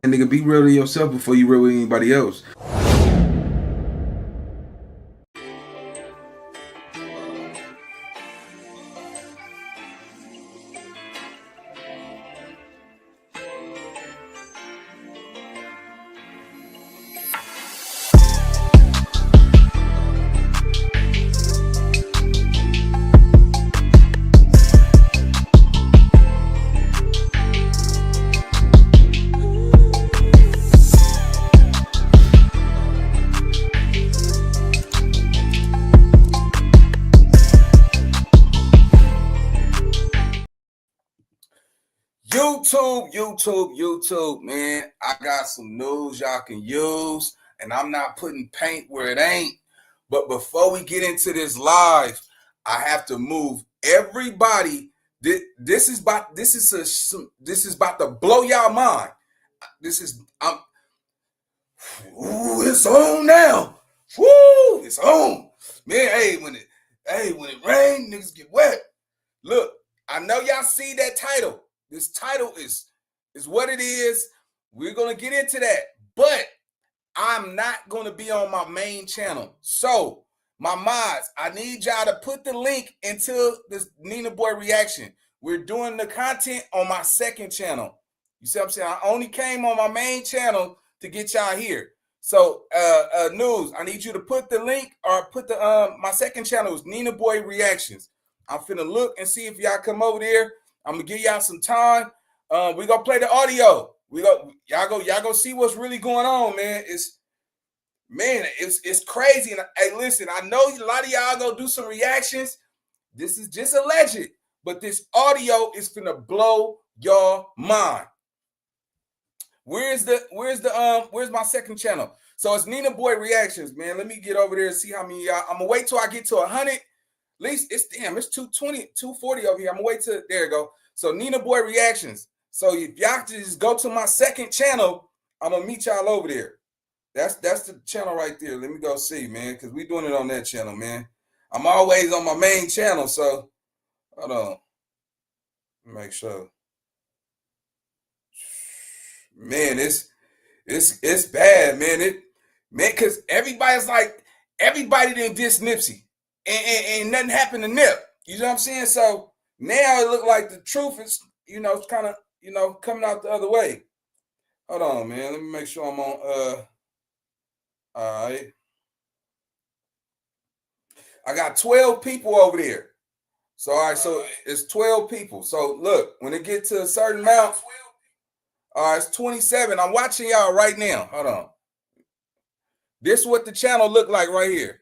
And nigga, be real to yourself before you real with anybody else. YouTube, man. I got some news y'all can use, and I'm not putting paint where it ain't. But before we get into this live, I have to move everybody. This is about to blow y'all mind. It's on now. Woo, it's on. Man, when it rains, niggas get wet. Look, I know y'all see that title. This title is what it is. We're gonna get into that, but I'm not gonna be on my main channel. So, my mods, I need y'all to put the link into this Nina Boy reaction. We're doing the content on my second channel. You see what I'm saying? I only came on my main channel to get y'all here. So, news, I need you to put the link or put the my second channel is Nina Boy Reactions. I'm finna look and see if y'all come over there. I'm gonna give y'all some time. We gonna play the audio. Y'all go see what's really going on, man. It's crazy. And hey, listen, I know a lot of y'all gonna do some reactions. This is just alleged, but this audio is finna blow your mind. Where's my second channel? So it's Nina Boy Reactions, man. Let me get over there and see how many y'all. I'm gonna wait till I get to 100. At least it's 220, 240 over here. I'm gonna wait till there you go. So Nina Boy Reactions. So if y'all just go to my second channel, I'm gonna meet y'all over there. That's the channel right there. Let me go see, man, because we doing it on that channel, man. I'm always on my main channel, so hold on. Make sure. Man, it's bad, man. Because everybody didn't diss Nipsey. And nothing happened to Nip. You know what I'm saying? So now it look like the truth is, kind of, coming out the other way. Hold on, man. Let me make sure I'm on. All right. I got 12 people over there. So all right, so it's 12 people. So look, when it get to a certain amount, all right, it's 27. I'm watching y'all right now. Hold on. This is what the channel look like right here.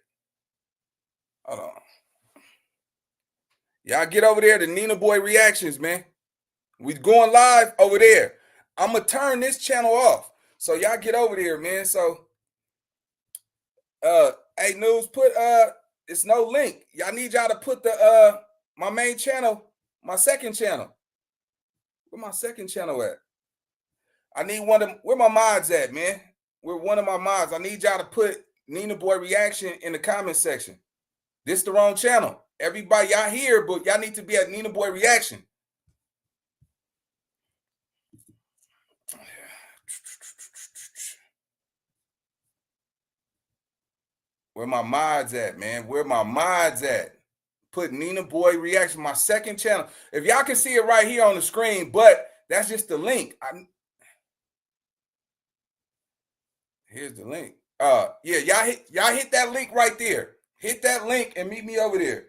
Hold on. Y'all get over there to Nina Boy Reactions, man. We going live over there. I'm going to turn this channel off. So y'all get over there, man. So, hey, news, it's no link. Y'all need y'all to put my main channel, my second channel. Where my second channel at? I need where my mods at, man? Where one of my mods? I need y'all to put Nina Boy Reaction in the comment section. This the wrong channel. Everybody, y'all here, but y'all need to be at Nina Boy Reaction. Where my mods at, man? Where my mods at? Put Nina Boy Reaction, my second channel. If y'all can see it right here on the screen, but that's just the link. Here's the link. Yeah, y'all hit that link right there. Hit that link and meet me over there.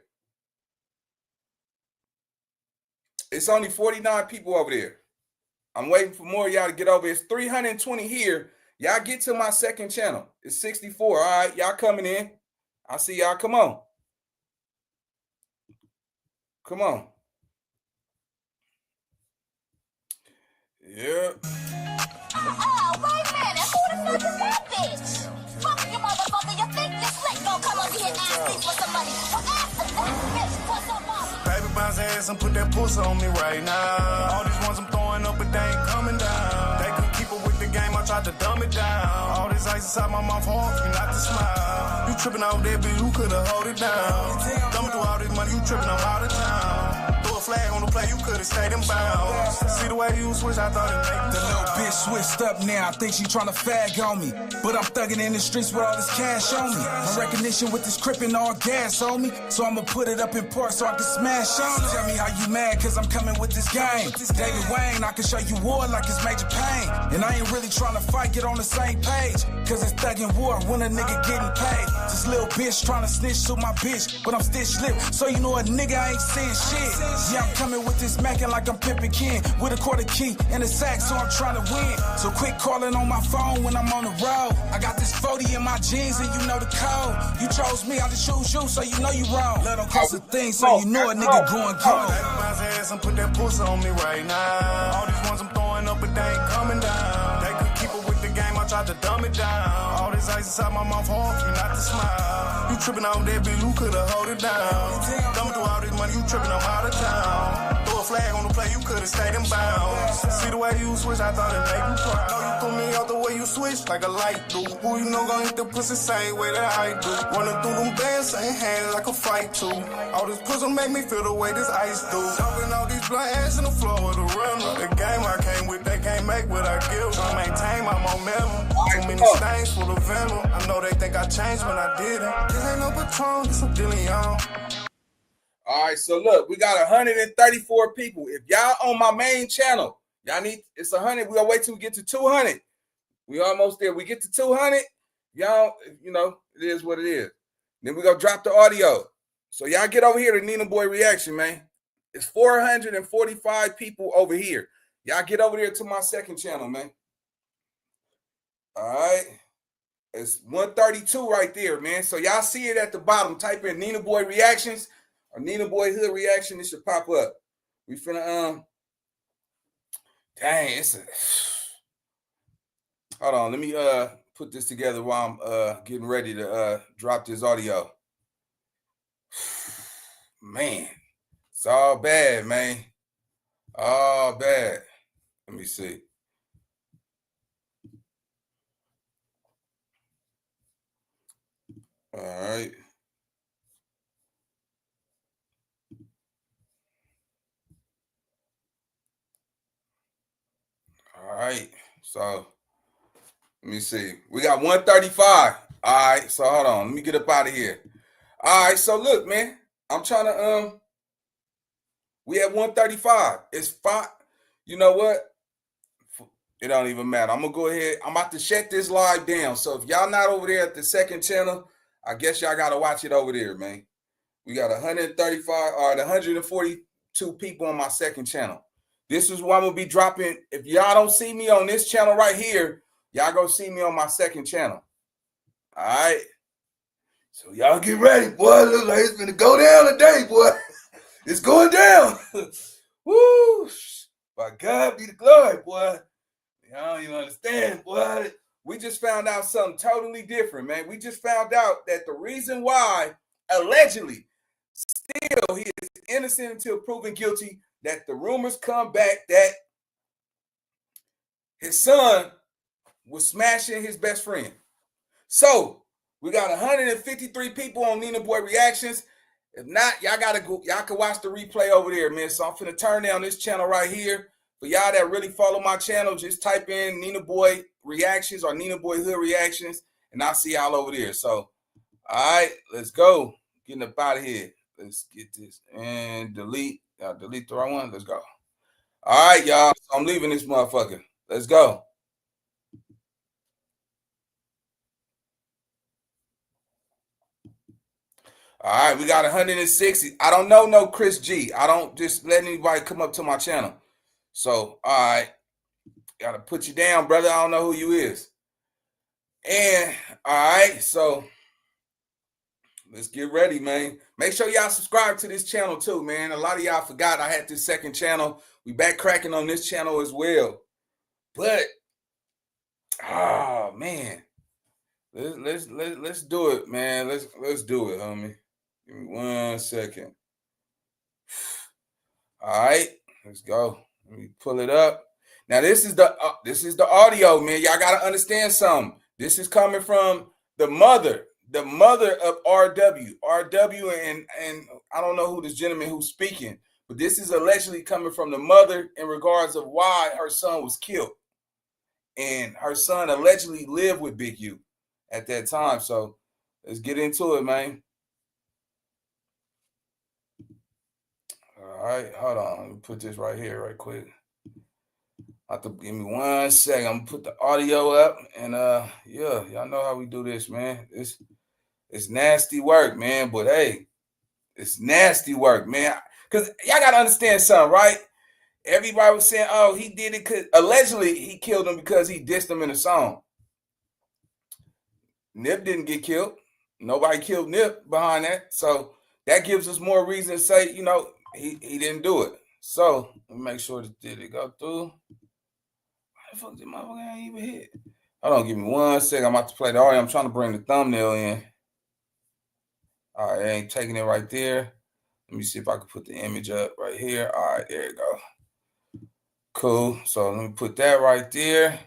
It's only 49 people over there. I'm waiting for more of y'all to get over. It's 320 here. Y'all get to my second channel. It's 64. All right, y'all coming in. I see y'all. Come on. Come on. Yeah. Oh, wait a minute. Who the fuck is that bitch? Fuck you, motherfucker. You think this lick gon' come over here and ask me for some money? Well, ask that bitch for some money. Baby, bounce ass and put that pussy on me right now. All these ones I'm throwing up, but they ain't coming down. They couldn't keep up with the game, I tried to dumb it down. All this ice inside my mouth hard for me not to smile. You tripping out there, bitch, who could've hold it down? Thumbing through all this money, you tripping, I'm out of town. Throw a flag on the play, you could've stayed in bounds. See the way you switch, I thought it made The little bitch switched up now, I think she tryna fag on me. But I'm thugging in the streets with all this cash on me. My recognition with this crip and all gas on me. So I'ma put it up in park so I can smash on it. Tell me how you mad, cause I'm coming with this game. David Wayne, I can show you war like it's Major Pain. And I ain't really tryna fight, get on the same page. Cause it's thugging war when a nigga getting paid. This little bitch tryna snitch to my bitch, but I'm stitched lip, so you know a nigga ain't saying shit. Yeah, I'm coming with this mackin' like I'm pimpin' Ken, with a quarter key and a sack, so I'm tryna win. So quit calling on my phone when I'm on the road. I got this 40 in my jeans and you know the code. You chose me, I just choose you, so you know you wrong. Let them cost a thing, so you know a nigga going cold. ass and put that pussy on me right now. All these ones I'm throwing up, but they ain't coming down. They could keep up with the game, I tried to dumb it down. All this ice inside my mouth hard for me not to smile. You tripping out that bitch, you could've hold it down. Thumbing through all this money, you tripping, I'm out of town. Throw a flag on the play, you could've stayed in bounds. See the way you switch, I thought it made you proud. Know you threw me out the way you switch, like a light do. Who you know gon' hit the pussy same way that I do. Running through them bands, same hands like a fight too. All this pussy make me feel the way this ice do. Dumping all these blunt ass in the floor with a runner. The game I came with, they can't make what I give. I maintain my momentum. Too many stains full of venom. I know they think I changed when I didn't. This ain't no Patron, this a DeLeon. All right, so look, we got 134 people. If y'all on my main channel, y'all need, it's 100. We'll wait till we get to 200. We almost there. We get to 200. Y'all, you know, it is what it is. Then we gonna drop the audio. So y'all get over here to Nina Boy Reaction, man. It's 445 people over here. Y'all get over there to my second channel, man. All right. It's 132 right there, man. So y'all see it at the bottom. Type in Nina Boy Reactions or Nina Boy Hood Reaction. It should pop up. We finna, dang, it's a, hold on. Let me, put this together while I'm, getting ready to, drop this audio. Man, it's all bad, man. All bad. Let me see. All right. All right. So let me see. We got 135. All right. So hold on. Let me get up out of here. All right. So look, man. I'm trying to we at 135. It's fine. You know what? It don't even matter. I'm gonna go ahead. I'm about to shut this live down. So if y'all not over there at the second channel, I guess y'all gotta watch it over there, man. We got 135 or 142 people on my second channel. This is what I'm gonna be dropping. If y'all don't see me on this channel right here, y'all gonna see me on my second channel. All right. So y'all get ready, boy. Look like it's gonna go down today, boy. It's going down. Woo! By God be the glory, boy. Y'all don't even understand, boy. We just found out something totally different, man. We just found out that the reason why, allegedly, still he is innocent until proven guilty, that the rumors come back that his son was smashing his best friend. So we got 153 people on Nina Boy Reactions. If not, y'all gotta go. Y'all can watch the replay over there, man. So I'm finna turn down this channel right here. For y'all that really follow my channel, just type in Nina Boy Reactions or Nina Boy Hood Reactions, and I'll see y'all over there. So, all right, let's go. Getting up out of here. Let's get this and delete. Delete the right one. Let's go. All right, y'all. So I'm leaving this motherfucker. Let's go. All right, we got 160. I don't know no Chris G. I don't just let anybody come up to my channel. So, all right, gotta put you down, brother. I don't know who you is. And all right, so let's get ready, man. Make sure y'all subscribe to this channel too, man. A lot of y'all forgot I had this second channel. We back cracking on this channel as well. But oh man, let's do it, man. Let's do it, homie. Give me 1 second. All right, let's go. Let me pull it up. Now this is the audio, man. Y'all gotta understand something. This is coming from the mother of RW. RW and I don't know who this gentleman who's speaking, But this is allegedly coming from the mother in regards of why her son was killed. And her son allegedly lived with Big U at that time. So let's get into it, man. All right, hold on. Let me put this right here right quick. Have to give me 1 second. I'm gonna put the audio up, and yeah, y'all know how we do this, man. It's nasty work, man. But hey, it's nasty work, man. Cause y'all gotta understand something, right? Everybody was saying, "Oh, he did it because allegedly he killed him because he dissed him in a song." Nip didn't get killed. Nobody killed Nip behind that, so that gives us more reason to say, you know, he didn't do it. So let me make sure that did it go through. Why the fuck did motherfucker ain't even hit? Hold on, give me 1 second. I'm about to play the audio. I'm trying to bring the thumbnail in. All right, it ain't taking it right there. Let me see if I can put the image up right here. All right, there you go. Cool. So let me put that right there.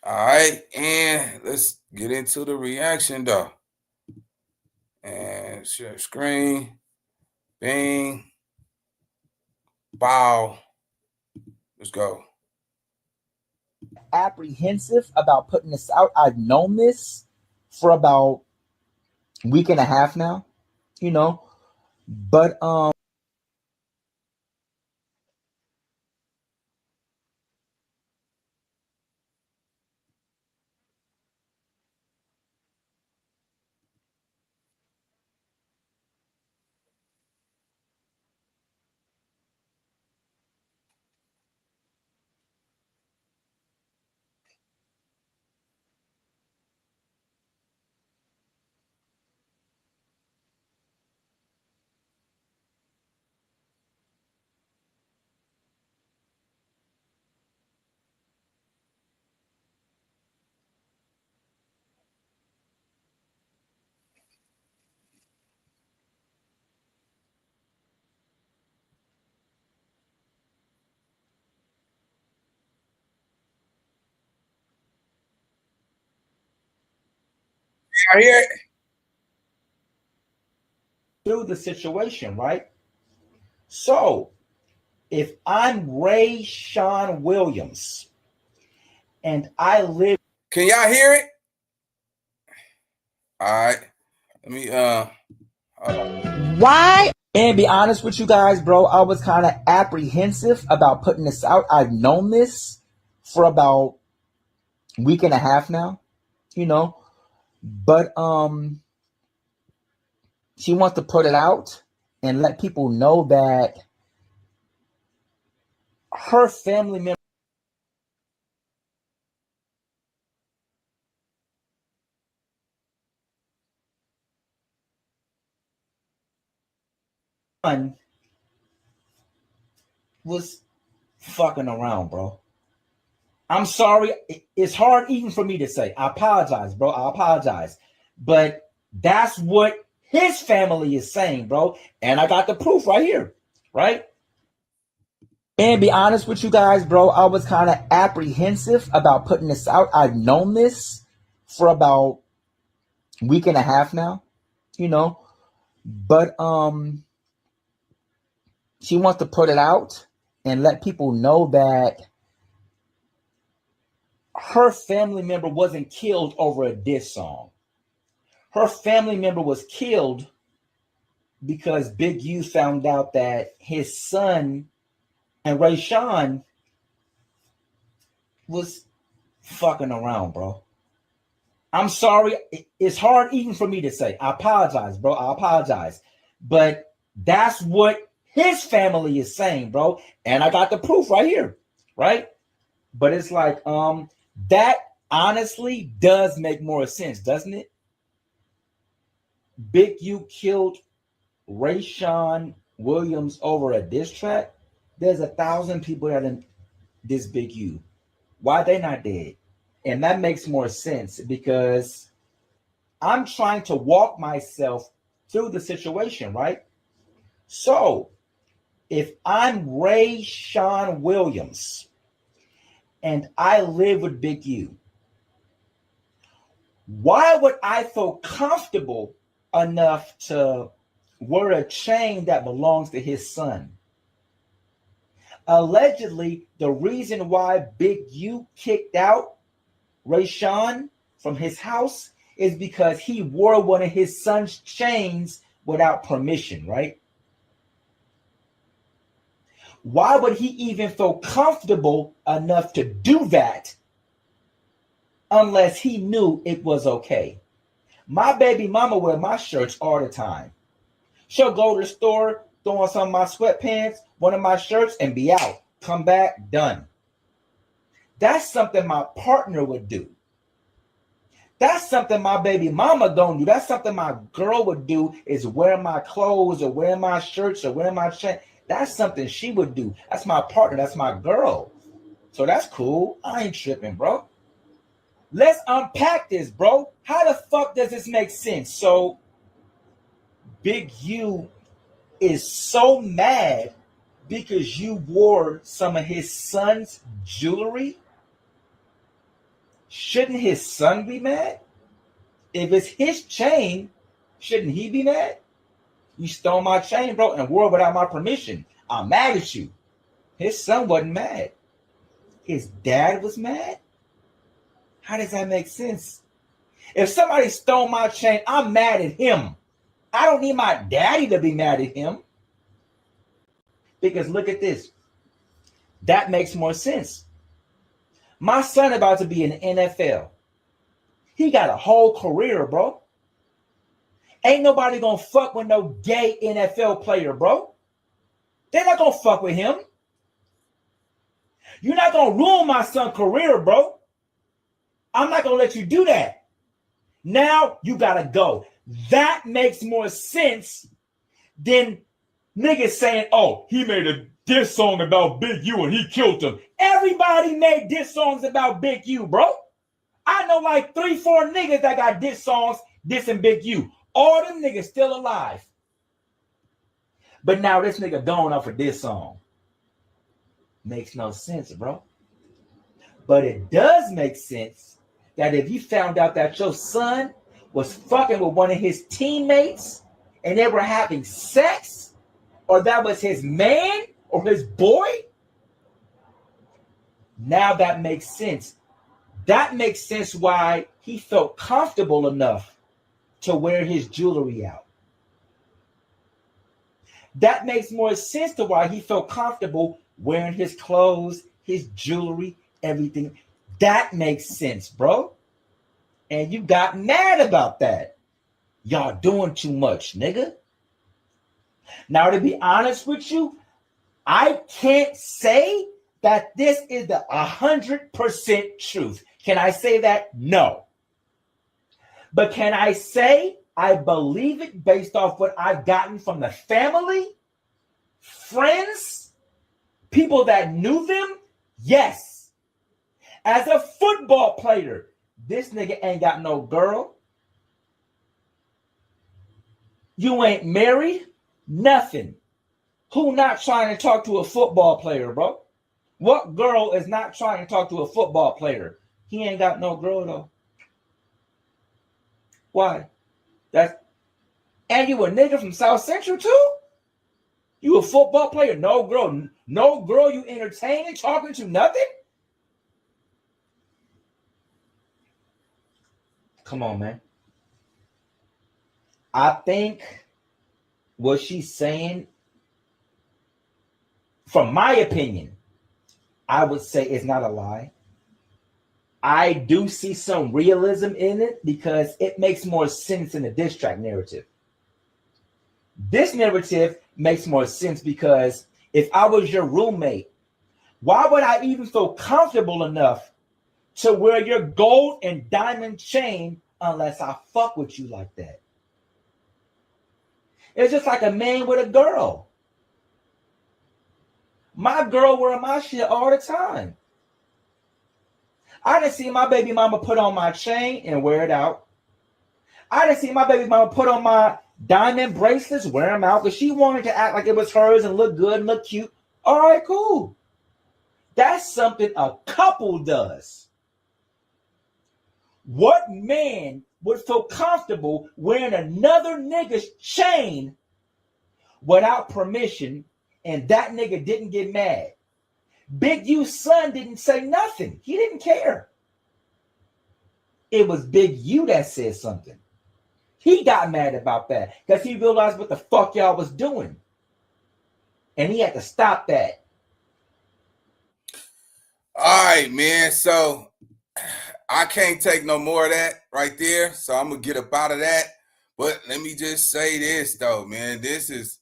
All right, and let's get into the reaction though. And share screen. Bing. Bow. Let's go. Apprehensive about putting this out. I've known this for about a week and a half now, you know, but I hear it. through the situation, right? So if I'm Ray Sean Williams and I live. Can y'all hear it? All right. Let me Why? And be honest with you guys, bro, I was kind of apprehensive about putting this out. I've known this for about a week and a half now, you know, but she wants to put it out and let people know that her family member was fucking around, bro. I'm sorry. It's hard even for me to say. I apologize, bro. I apologize. But that's what his family is saying, bro. And I got the proof right here, right? And be honest with you guys, bro, I was kind of apprehensive about putting this out. I've known this for about a week and a half now, you know, but she wants to put it out and let people know that her family member wasn't killed over a diss song. Her family member was killed because Big U found out that his son and Ray Sean was fucking around, bro. I'm sorry. It's hard even for me to say. I apologize, bro. I apologize. But that's what his family is saying, bro. And I got the proof right here, right? But it's like, that honestly does make more sense, doesn't it? Big U killed Ray Sean Williams over a diss track. There's 1,000 people that in this Big U. Why they not dead? And that makes more sense because I'm trying to walk myself through the situation, right? So if I'm Ray Sean Williams and I live with Big U, why would I feel comfortable enough to wear a chain that belongs to his son. Allegedly, the reason why Big U kicked out Rayshawn from his house is because he wore one of his son's chains without permission, right? Why would he even feel comfortable enough to do that unless he knew it was okay? My baby mama wear my shirts all the time. She'll go to the store, throw on some of my sweatpants, one of my shirts, and be out. Come back, done. That's something my partner would do. That's something my baby mama don't do. That's something my girl would do, is wear my clothes or wear my shirts or wear my chain. That's something she would do. That's my partner. That's my girl. So that's cool. I ain't tripping, bro. Let's unpack this, bro. How the fuck does this make sense? So Big U is so mad because you wore some of his son's jewelry. Shouldn't his son be mad? If it's his chain, shouldn't he be mad? You stole my chain, bro, and wore it without my permission. I'm mad at you. His son wasn't mad. His dad was mad? How does that make sense? If somebody stole my chain, I'm mad at him. I don't need my daddy to be mad at him. Because look at this. That makes more sense. My son about to be in the NFL. He got a whole career, bro. Ain't nobody gonna fuck with no gay NFL player, bro. They're not gonna fuck with him. You're not gonna ruin my son's career, bro. I'm not gonna let you do that. Now you gotta go. That makes more sense than niggas saying, oh, he made a diss song about Big U and he killed him. Everybody made diss songs about Big U, bro. I know like 3-4 niggas that got diss songs dissing Big U. All them niggas still alive. But now this nigga going off a diss song. Makes no sense, bro. But it does make sense that if you found out that your son was fucking with one of his teammates and they were having sex, or that was his man or his boy, now that makes sense. That makes sense why he felt comfortable enough to wear his jewelry out. That makes more sense to why he felt comfortable wearing his clothes, his jewelry, everything. That makes sense, bro. And you got mad about that. Y'all doing too much, nigga. Now, to be honest with you, I can't say that this is the 100% truth. Can I say that? No. But can I say I believe it based off what I've gotten from the family, friends, people that knew them? Yes. As a football player, this nigga ain't got no girl. You ain't married. Nothing. Who not trying to talk to a football player, bro? What girl is not trying to talk to a football player? He ain't got no girl, though. Why? And you a nigga from South Central, too? You a football player? No girl. No girl you entertaining, talking to, nothing? Come on, man. I think what she's saying, from my opinion, I would say it's not a lie. I do see some realism in it because it makes more sense in the diss track narrative. This narrative makes more sense because if I was your roommate, why would I even feel comfortable enough to wear your gold and diamond chain unless I fuck with you like that? It's just like a man with a girl. My girl wearing my shit all the time. I didn't see my baby mama put on my chain and wear it out. I didn't see my baby mama put on my diamond bracelets, wear them out, because she wanted to act like it was hers and look good and look cute. All right, cool. That's something a couple does. What man would feel comfortable wearing another nigga's chain without permission, and that nigga didn't get mad. Big U's son didn't say nothing. He didn't care. It was Big U that said something. He got mad about that because he realized what the fuck y'all was doing. And he had to stop that. All right, man. So I can't take no more of that right there. So I'm gonna get up out of that. But let me just say this though, man. This is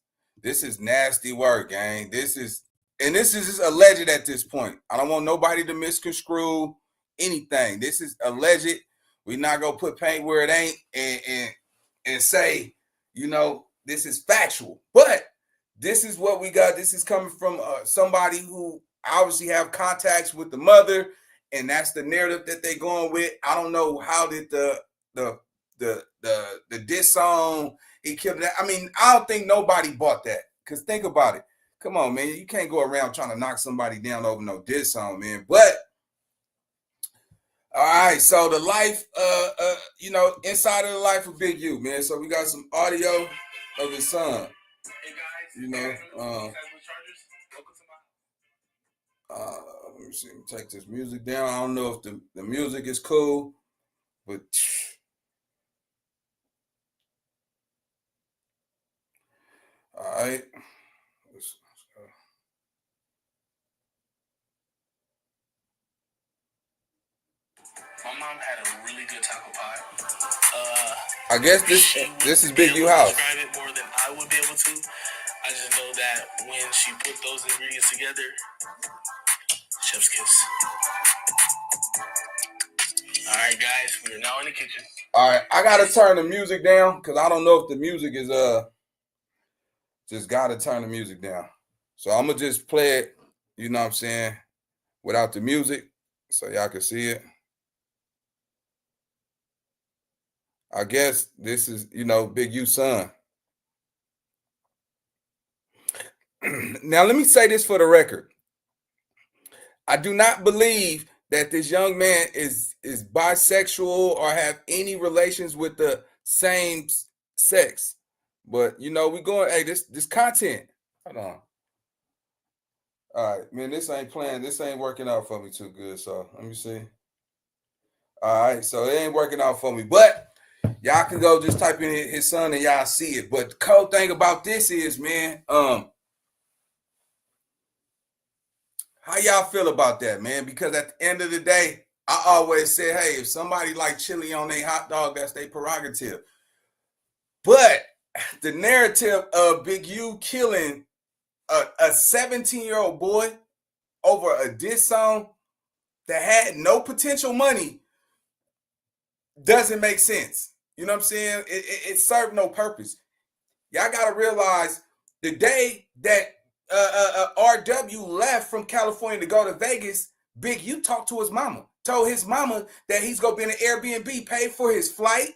nasty work, gang. This is just alleged at this point. I don't want nobody to misconstrue anything. This is alleged. We're not gonna put paint where it ain't and say, you know, this is factual. But this is what we got. This is coming from somebody who obviously have contacts with the mother, and that's the narrative that they're going with. I don't know how did the diss song he killed that. I mean, I don't think nobody bought that. Cause think about it. Come on, man. You can't go around trying to knock somebody down over no diss song, man. But all right, so the life, you know, inside of the life of Big U, man. So we got some audio of his son. You know, let me see. Take this music down. I don't know if the music is cool, but all right. Let's go. My mom had a really good taco pie. I guess this is Big U house. Describe it more than I would be able to. I just know that when she put those ingredients together, chef's kiss. All right, guys, we are now in the kitchen. All right, I gotta turn the music down because I don't know if the music is just gotta turn the music down. So I'm gonna just play it, you know what I'm saying, without the music, so y'all can see it. I guess this is, you know, Big U's son. Now, let me say this for the record. I do not believe that this young man is bisexual or have any relations with the same sex. But, you know, we going, hey, this content. Hold on. All right, man, this ain't playing. This ain't working out for me too good. So let me see. All right, so it ain't working out for me. But y'all can go just type in his son and y'all see it. But the cool thing about this is, man, how y'all feel about that, man? Because at the end of the day, I always say, hey, if somebody like chili on their hot dog, that's their prerogative. But the narrative of Big U killing a 17-year-old boy over a diss song that had no potential money doesn't make sense. You know what I'm saying? It served no purpose. Y'all got to realize the day that RW left from California to go to Vegas, Big U talked to his mama, told his mama that he's going to be in an Airbnb, paid for his flight,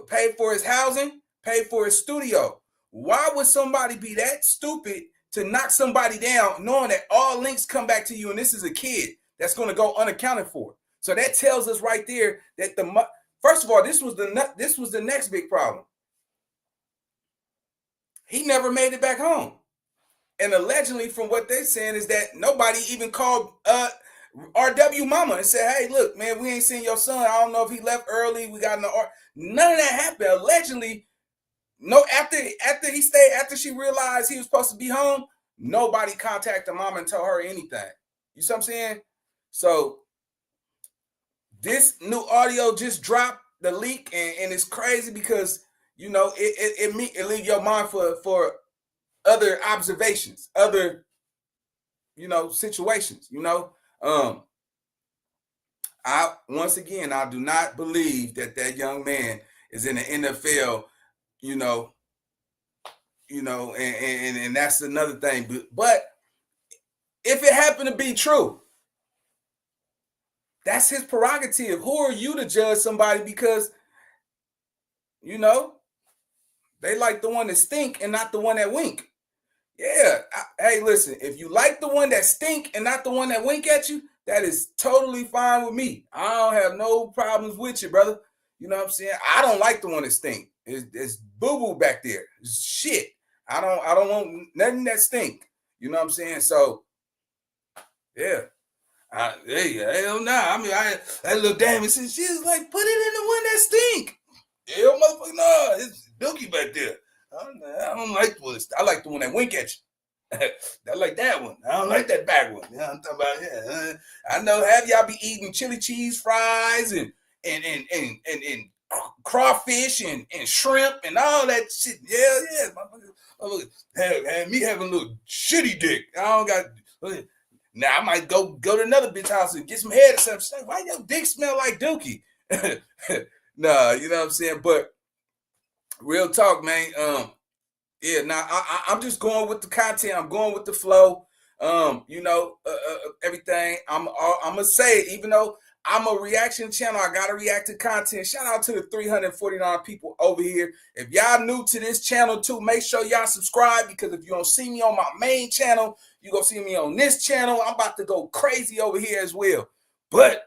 paid for his housing, paid for his studio. Why would somebody be that stupid to knock somebody down knowing that all links come back to you and this is a kid that's going to go unaccounted for? So that tells us right there that first of all, this was the next big problem. He never made it back home. And allegedly, from what they're saying, is that nobody even called RW mama and said, hey, look, man, we ain't seen your son. I don't know if he left early. We got none of that happened. Allegedly, no, after she realized he was supposed to be home, nobody contacted mama and told her anything. You see what I'm saying? So this new audio just dropped the leak, and it's crazy because, you know, it leaves your mind for other observations, other, you know, situations, you know. Once again, I do not believe that young man is in the NFL, you know, and that's another thing. But if it happened to be true, that's his prerogative. Who are you to judge somebody because, you know, they like the one that stink and not the one that wink. Yeah. Hey, listen, if you like the one that stink and not the one that wink at you, that is totally fine with me. I don't have no problems with you, brother. You know what I'm saying? I don't like the one that stink. It's boo-boo back there. It's shit. I don't want nothing that stink. You know what I'm saying? So yeah. Hey, hell nah. I mean, that little damn said she was like, put it in the one that stink. Hell, motherfucker, no, it's dookie back there. I don't like the one. I like the one that wink at you. I like that one. I don't like that back one. You know what I'm talking about? Yeah. I know have y'all be eating chili cheese fries and crawfish and shrimp and all that shit. Yeah, motherfucker. Have me having a little shitty dick. I don't got. Now I might go to another bitch house and get some head or something. She's like, why your dick smell like dookie? Nah, you know what I'm saying? But real talk, man. Yeah, now I'm just going with the content. I'm going with the flow. Everything. I'm gonna say it, even though I'm a reaction channel, I gotta react to content. Shout out to the 349 people over here. If y'all new to this channel too, make sure y'all subscribe, because if you don't see me on my main channel, you gonna see me on this channel. I'm about to go crazy over here as well. But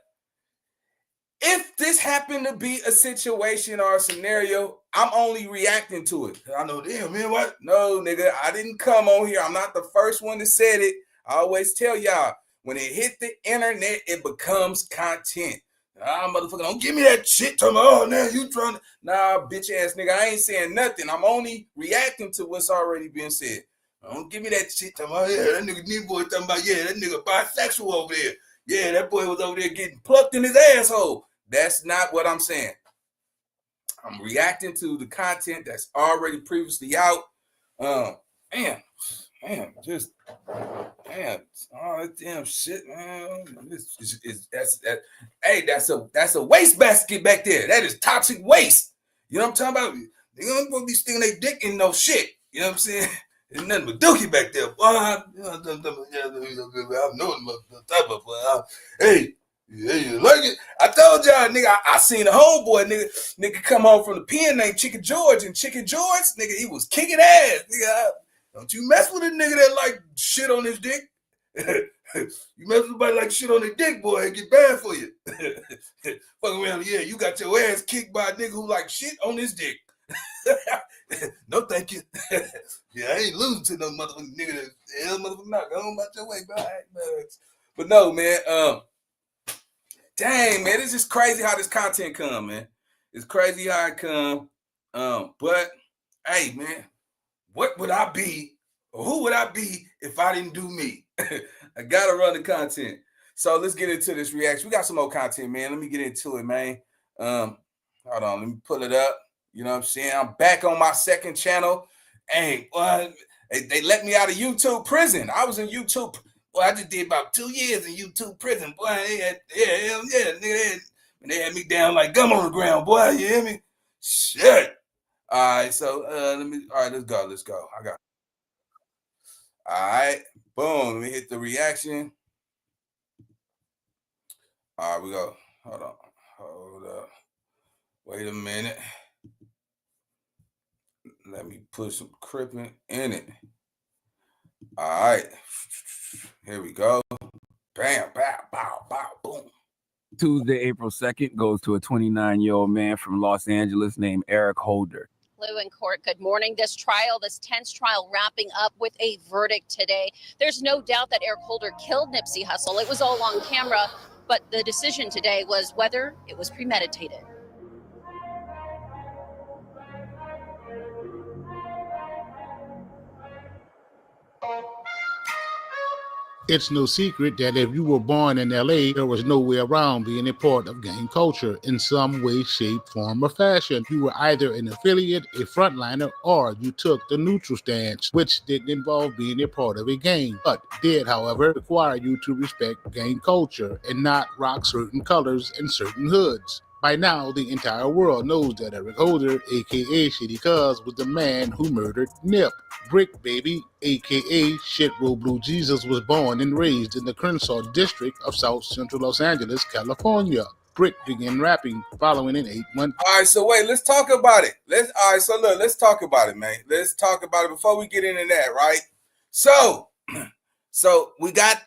if this happened to be a situation or a scenario, I'm only reacting to it. I know, damn, man, what? No, nigga, I didn't come on here. I'm not the first one that said it. I always tell y'all, when it hit the internet, it becomes content. Motherfucker, don't give me that shit. Tell me, oh, now you trying to. Nah, bitch ass nigga, I ain't saying nothing. I'm only reacting to what's already been said. Don't give me that shit. Tell me, oh, yeah, that nigga D-boy talking about, yeah, that nigga bisexual over there. Yeah, that boy was over there getting plucked in his asshole. That's not what I'm saying. I'm reacting to the content that's already previously out. All that damn shit, man. That's a waste basket back there. That is toxic waste. You know what I'm talking about? They don't supposed to be sticking their dick in no shit. You know what I'm saying? There's nothing but dookie back there. Boy, I know the type of hey. Yeah, you like it? I told y'all, nigga, I seen a homeboy, nigga come home from the pen named Chicken George, and Chicken George, nigga, he was kicking ass. Nigga, don't you mess with a nigga that like shit on his dick. You mess with somebody like shit on their dick, boy, it get bad for you. Fuck around, yeah, you got your ass kicked by a nigga who like shit on his dick. No, thank you. Yeah, I ain't losing to no motherfucking nigga that hell motherfucking not going about your way, bro. But no, man, dang, man, it's just crazy how this content come, man. It's crazy how it come. But hey, man, what would I be, or who would I be if I didn't do me? I gotta run the content. So let's get into this reaction. We got some more content, man. Let me get into it, man. Hold on, let me pull it up. You know what I'm saying? I'm back on my second channel. Hey, they let me out of YouTube prison. I was in YouTube. Well, I just did about 2 years in YouTube prison, boy. Nigga, they had me down like gum on the ground, boy. You hear me? Shit. All right, so let's go. I got. All right, boom. Let me hit the reaction. All right, we go. Hold up. Wait a minute. Let me put some cripping in it. All right. Here we go. Bam, bow, bow, bow, boom. Tuesday, April 2nd goes to a 29-year-old man from Los Angeles named Eric Holder. Lou in court, good morning. This tense trial wrapping up with a verdict today. There's no doubt that Eric Holder killed Nipsey Hussle. It was all on camera, but the decision today was whether it was premeditated. It's no secret that if you were born in LA, there was no way around being a part of gang culture in some way, shape, form, or fashion. You were either an affiliate, a frontliner, or you took the neutral stance, which didn't involve being a part of a gang, but did, however, require you to respect gang culture and not rock certain colors and certain hoods. By now, the entire world knows that Eric Holder, aka Shitty Cuz, was the man who murdered Nip. Brick Baby, aka Shit Roll Blue Jesus, was born and raised in the Crenshaw district of South Central Los Angeles, California. Brick began rapping following an 8-month. All right, so wait, let's talk about it. Let's talk about it, man. Let's talk about it before we get into that, right? So we got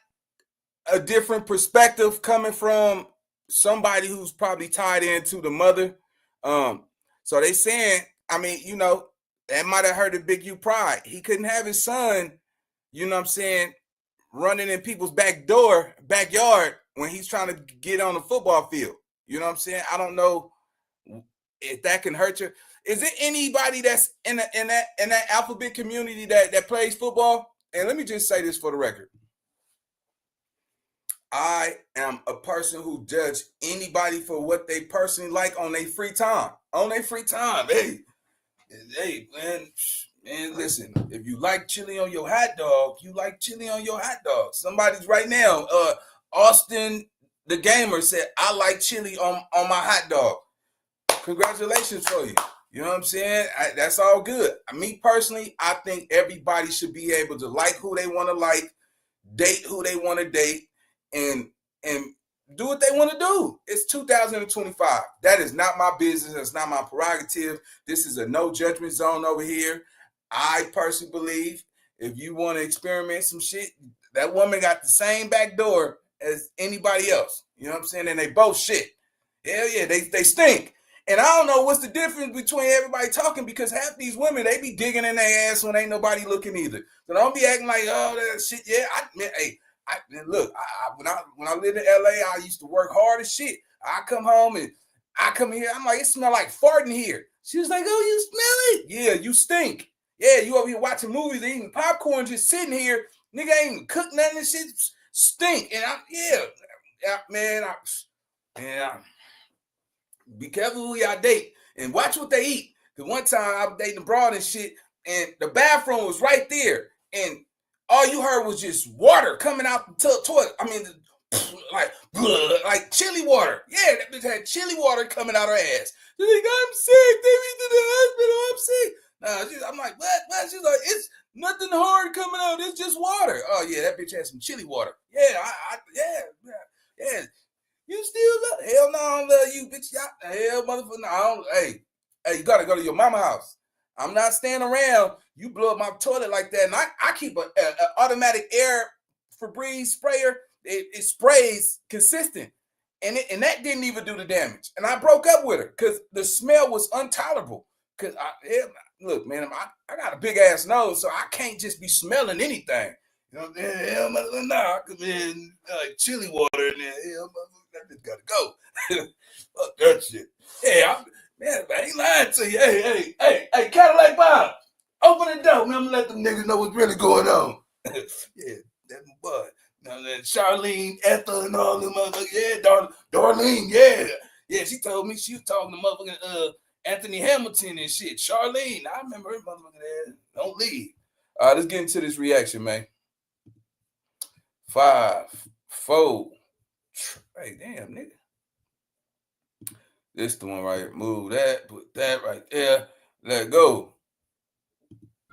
a different perspective coming from somebody who's probably tied into the mother. So they saying, I mean, you know, that might have hurt Big U pride. He couldn't have his son, you know what I'm saying, running in people's backyard when he's trying to get on the football field. You know what I'm saying? I don't know if that can hurt you. Is it anybody that's in that alphabet community that plays football? And let me just say this for the record. I am a person who judge anybody for what they personally like on their free time. On their free time. Hey, man, listen, if you like chili on your hot dog, you like chili on your hot dog. Somebody's right now, Austin the Gamer said, I like chili on my hot dog. Congratulations for you. You know what I'm saying? That's all good. Me personally, I think everybody should be able to like who they want to like, date who they want to date, and do what they want to do. It's 2025. That is not my business. That's not my prerogative. This is a no judgment zone over here. I personally believe if you want to experiment some shit, that woman got the same back door as anybody else. You know what I'm saying? And they both shit. Hell yeah, they stink. And I don't know what's the difference between everybody talking, because half these women, they be digging in their ass when ain't nobody looking either. So don't be acting like, oh, that shit. Yeah, when I lived in LA, I used to work hard as shit. I come home and I come here. I'm like, it smell like farting here. She was like, oh, you smell it? Yeah, you stink. Yeah, you over here watching movies, eating popcorn, just sitting here. Nigga ain't even cook nothing. This shit stink. And be careful who y'all date and watch what they eat. Because one time I was dating abroad and shit, and the bathroom was right there, and all you heard was just water coming out the toilet. I mean, like chili water. Yeah, that bitch had chili water coming out her ass. She's like, I'm sick. Take me to the hospital. I'm sick. I'm like, what? She's like, it's nothing hard coming out. It's just water. Oh yeah, that bitch had some chili water. Yeah, yeah. You still love? Hell no, I don't love you, bitch. Hell, motherfucker, no, I don't. Hey, you gotta go to your mama house. I'm not staying around. You blow up my toilet like that, and I keep an automatic air Febreze sprayer. It sprays consistent, and that didn't even do the damage. And I broke up with her because the smell was intolerable. Because look, man, I got a big ass nose, so I can't just be smelling anything. You know, hell, motherfucker, nah, cause man, like chili water in there, hell, motherfucker, that bitch gotta go. Fuck that shit. Hey, I ain't lying to you. Hey, Cadillac Bob, open the door, man. I'm gonna let them niggas know what's really going on. Yeah, that's my boy. Now that Charlene, Ethel, and all them motherfuckers. Yeah, Darlene, yeah. Yeah, she told me she was talking to motherfucking Anthony Hamilton and shit. Charlene, I remember her motherfucking ass. Don't leave. All right, let's get into this reaction, man. 5, 4. Hey, damn, nigga. This the one right here. Move that, put that right there. Let go.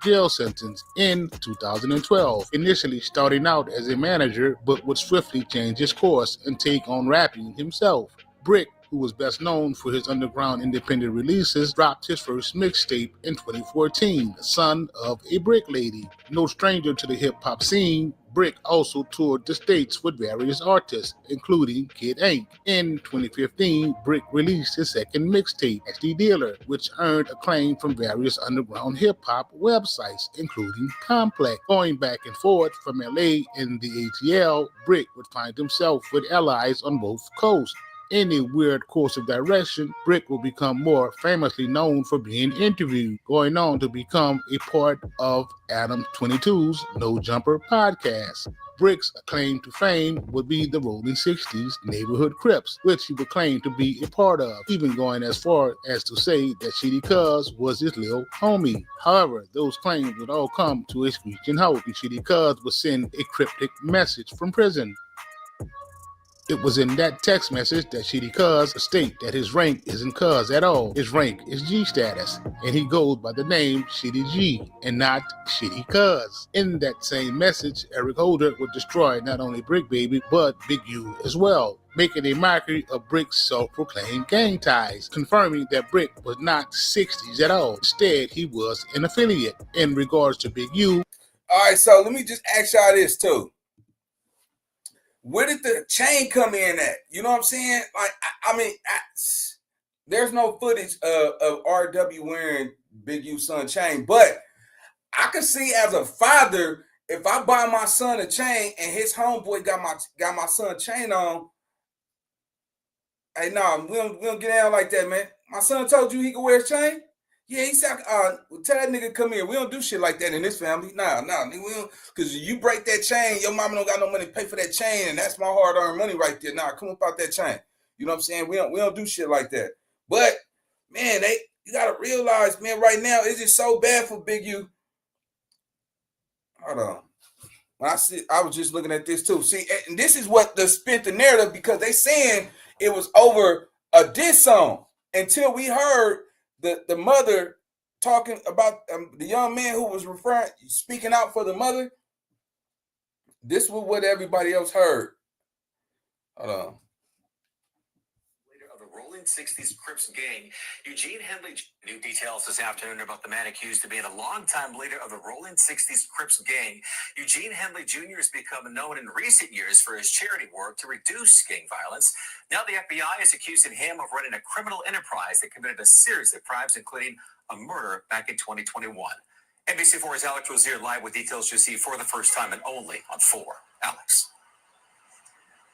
Jail sentence in 2012, initially starting out as a manager, but would swiftly change his course and take on rapping himself. Brick, who was best known for his underground independent releases, dropped his first mixtape in 2014, Son of a Brick Lady. No stranger to the hip-hop scene, Brick also toured the States with various artists, including Kid Ink. In 2015, Brick released his second mixtape, SD Dealer, which earned acclaim from various underground hip-hop websites, including Complex. Going back and forth from LA and the ATL, Brick would find himself with allies on both coasts. In a weird course of direction, Brick will become more famously known for being interviewed, going on to become a part of Adam 22's No Jumper podcast. Brick's claim to fame would be the Rolling 60s Neighborhood Crips, which he would claim to be a part of, even going as far as to say that Shitty Cuz was his little homie. However, those claims would all come to a screeching halt, and Shitty Cuz would send a cryptic message from prison. It was in that text message that Shitty Cuz stated that his rank isn't Cuz at all. His rank is G status, and he goes by the name Shitty G and not Shitty Cuz. In that same message, Eric Holder would destroy not only Brick Baby, but Big U as well, making a mockery of Brick's self-proclaimed gang ties, confirming that Brick was not 60s at all. Instead, he was an affiliate. In regards to Big U. All right, so let me just ask y'all this too. Where did the chain come in at? You know what I'm saying? Like, there's no footage of RW wearing Big U's son chain, but I can see as a father, if I buy my son a chain and his homeboy got my son chain on, hey, no, we don't get down like that, man. My son told you he could wear his chain? Yeah, he said, tell that nigga come here. We don't do shit like that in this family. Nah, nigga, we don't, because you break that chain, your mama don't got no money to pay for that chain, and that's my hard-earned money right there. Nah, come up out that chain. You know what I'm saying? We don't do shit like that. But, man, you got to realize, man, right now, it's just so bad for Big U. Hold on. I was just looking at this too. See, and this is what spent the narrative, because they saying it was over a diss song until we heard the mother talking about the young man who was speaking out for the mother. This was what everybody else heard. Hold on. Of the Rolling 60s Crips gang, Eugene Henley. New details this afternoon about the man accused of being a longtime leader of the Rolling 60s Crips gang. Eugene Henley Jr. has become known in recent years for his charity work to reduce gang violence. Now the FBI is accusing him of running a criminal enterprise that committed a series of crimes, including a murder back in 2021. NBC4's Alex Rozier live with details you see for the first time and only on 4. Alex.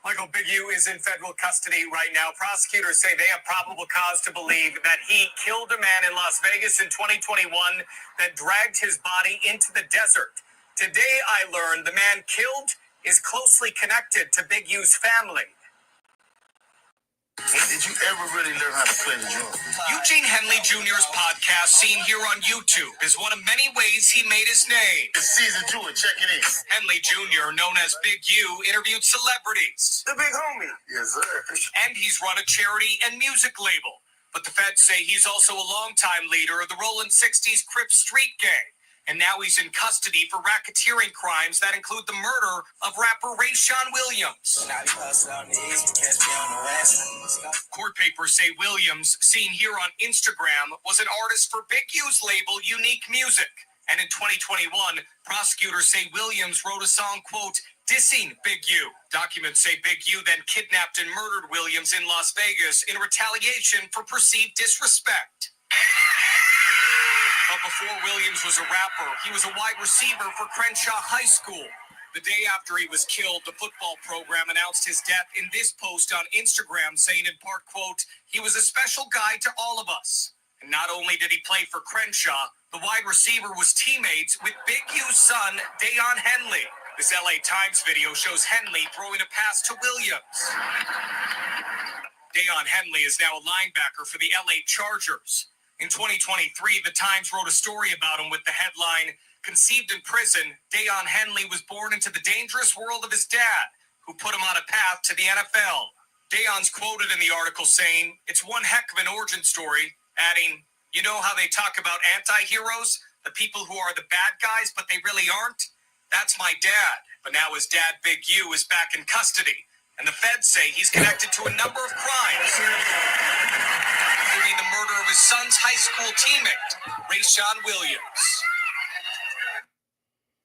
Michael, Big U is in federal custody right now. Prosecutors say they have probable cause to believe that he killed a man in Las Vegas in 2021 that dragged his body into the desert. Today, I learned the man killed is closely connected to Big U's family. When did you ever really learn how to play the drum? Eugene Henley Jr.'s podcast, seen here on YouTube, is one of many ways he made his name. It's season 2, check it in. Henley Jr., known as Big U, interviewed celebrities. The big homie. Yes, sir. And he's run a charity and music label. But the feds say he's also a longtime leader of the Rolling 60s Crips street gang. And now he's in custody for racketeering crimes that include the murder of rapper Rayshawn Williams. Court papers say Williams, seen here on Instagram, was an artist for Big U's label Unique Music. And in 2021, prosecutors say Williams wrote a song, quote, dissing Big U. Documents say Big U then kidnapped and murdered Williams in Las Vegas in retaliation for perceived disrespect. But before Williams was a rapper, he was a wide receiver for Crenshaw High School. The day after he was killed, the football program announced his death in this post on Instagram, saying in part, quote, he was a special guy to all of us. And not only did he play for Crenshaw, the wide receiver was teammates with Big U's son, Deion Henley. This LA Times video shows Henley throwing a pass to Williams. Deion Henley is now a linebacker for the LA Chargers. In 2023, the Times wrote a story about him with the headline, conceived in prison, Deion Henley was born into the dangerous world of his dad, who put him on a path to the NFL. Deion's quoted in the article saying, it's one heck of an origin story, adding, you know how they talk about anti-heroes? The people who are the bad guys, but they really aren't? That's my dad. But now his dad, Big U, is back in custody. And the feds say he's connected to a number of crimes, including the murder of his son's high school teammate, Rayshawn Williams.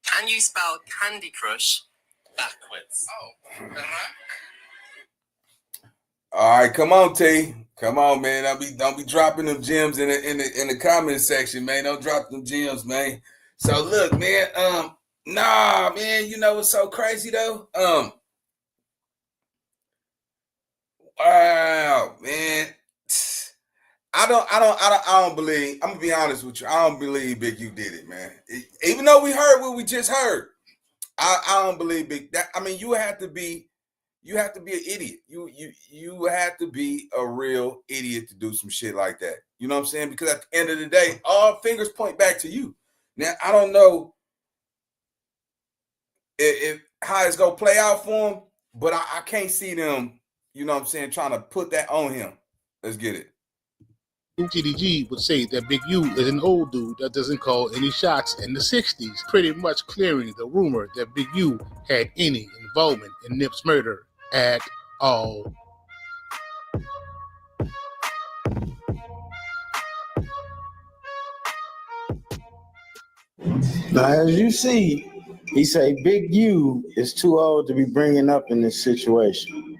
Can you spell Candy Crush backwards? All right, come on, T. Come on, man. Don't be dropping them gems in the comment section, man. Don't drop them gems, man. So look, man. Nah, man. You know what's so crazy though? Wow, man. I don't believe. I'm gonna be honest with you. I don't believe Big U did it, man. Even though we heard what we just heard, I don't believe Big. I mean, you have to be an idiot. You have to be a real idiot to do some shit like that. You know what I'm saying? Because at the end of the day, all fingers point back to you. Now I don't know if how it's gonna play out for him, but I can't see them. You know what I'm saying? Trying to put that on him. Let's get it. TDG would say that Big U is an old dude that doesn't call any shots in the 60s, pretty much clearing the rumor that Big U had any involvement in Nip's murder at all. Now, as you see, he say Big U is too old to be bringing up in this situation.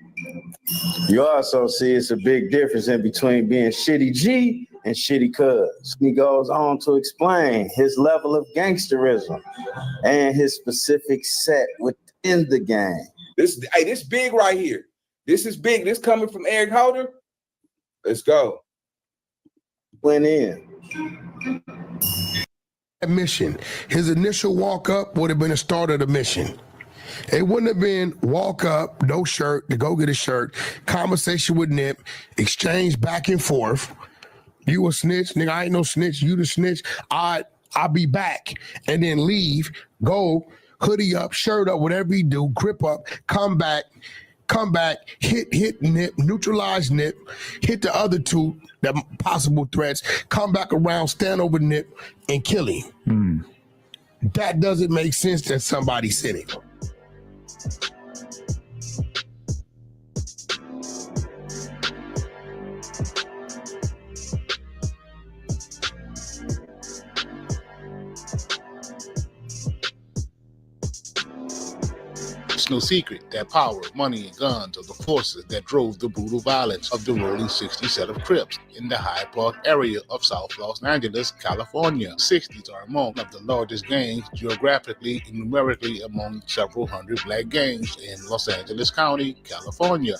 You also see it's a big difference in between being Shitty G and Shitty Cuz. He goes on to explain his level of gangsterism and his specific set within the game. This big right here. This is big. This coming from Eric Holder. Let's go. Went in. Mission. His initial walk up would have been the start of the mission. It wouldn't have been walk up, no shirt, to go get a shirt, conversation with Nip, exchange back and forth. You a snitch, nigga, I ain't no snitch, you the snitch, I'll be back, and then leave, go, hoodie up, shirt up, whatever you do, grip up, come back, hit Nip, neutralize Nip, hit the other two, the possible threats, come back around, stand over Nip, and kill him. That doesn't make sense that somebody's sitting. It's no secret that power, money, and guns are the forces that drove the brutal violence of the Rolling 60 set of Crips in the Hyde Park area of South Los Angeles, California. 60s are among of the largest gangs geographically and numerically among several hundred black gangs in Los Angeles County, California.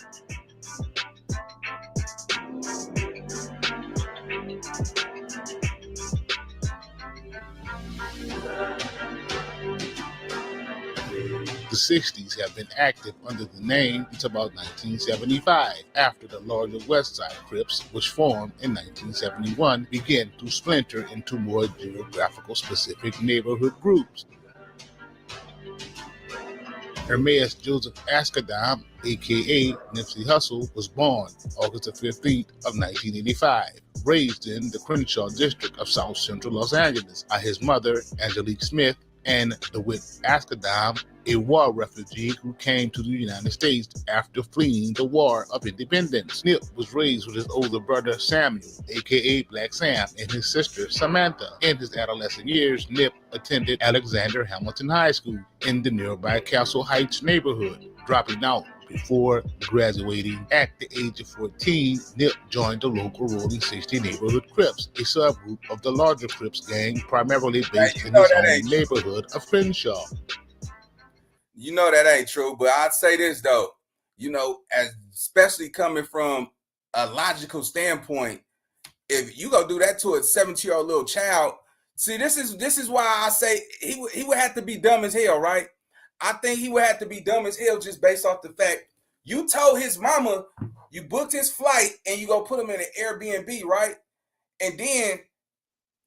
The 60s have been active under the name until about 1975, after the larger West Side Crips, which formed in 1971, began to splinter into more geographical specific neighborhood groups. Hermes Joseph Ascadam, aka Nipsey Hussle, was born August 15th of 1985, raised in the Crenshaw district of South Central Los Angeles by his mother, Angelique Smith, and DeWitt Ascadam, a war refugee who came to the United States after fleeing the War of Independence. Nip was raised with his older brother Samuel, aka Black Sam, and his sister Samantha. In his adolescent years, Nip attended Alexander Hamilton High School in the nearby Castle Heights neighborhood, dropping out before graduating. At the age of 14, Nip joined the local Rolling 60 neighborhood Crips, a subgroup of the larger Crips gang primarily based in his own neighborhood of Crenshaw. You know that ain't true, but I'd say this though, you know, especially coming from a logical standpoint, if you go do that to a 17-year-old little child, see, this is why I say he would have to be dumb as hell, right? I think he would have to be dumb as hell just based off the fact you told his mama you booked his flight and you go put him in an Airbnb, right? And then a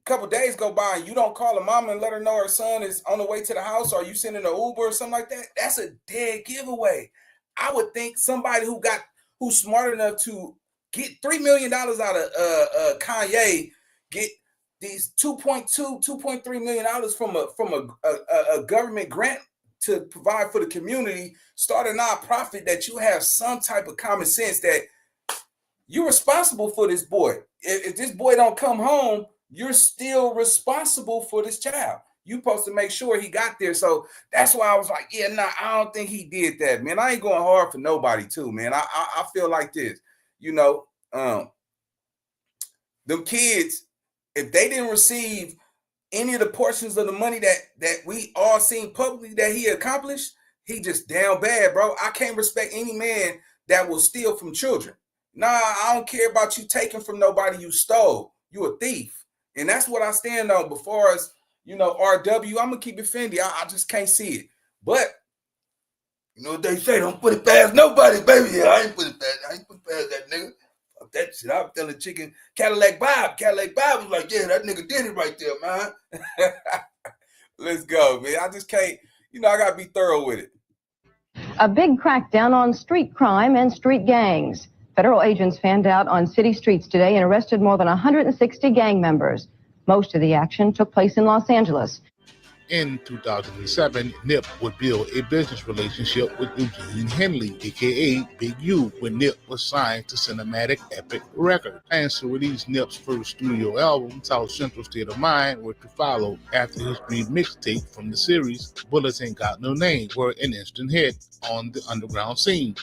couple days go by and you don't call her mama and let her know her son is on the way to the house, or you sending an Uber or something like that. That's a dead giveaway. I would think somebody who's smart enough to get $3 million out of Kanye, get these $2.3 million from a government grant to provide for the community, start a nonprofit, that you have some type of common sense that you're responsible for this boy. If this boy don't come home, you're still responsible for this child. You're supposed to make sure he got there. So that's why I was like, yeah, nah, I don't think he did that, man. I ain't going hard for nobody too, man. I feel like this, you know, them kids, if they didn't receive any of the portions of the money that we all seen publicly that he accomplished, he just down bad, bro. I can't respect any man that will steal from children. Nah, I don't care about you taking from nobody you stole. You a thief. And that's what I stand on. Before as, you know, RW, I'm gonna keep it Fendi. I just can't see it. But you know what they say, don't put it past nobody, baby. I ain't put it past that nigga. Fuck that shit. I'm telling chicken Cadillac Bob. Cadillac Bob was like, yeah, that nigga did it right there, man. Let's go, man. I just can't, you know, I gotta be thorough with it. A big crackdown on street crime and street gangs. Federal agents fanned out on city streets today and arrested more than 160 gang members. Most of the action took place in Los Angeles. In 2007, Nip would build a business relationship with Eugene Henley, aka Big U, when Nip was signed to Cinematic Epic Records. Plans to release Nip's first studio album, South Central State of Mind, were to follow after his brief mixtape from the series, Bullets Ain't Got No Name, were an instant hit on the underground scene.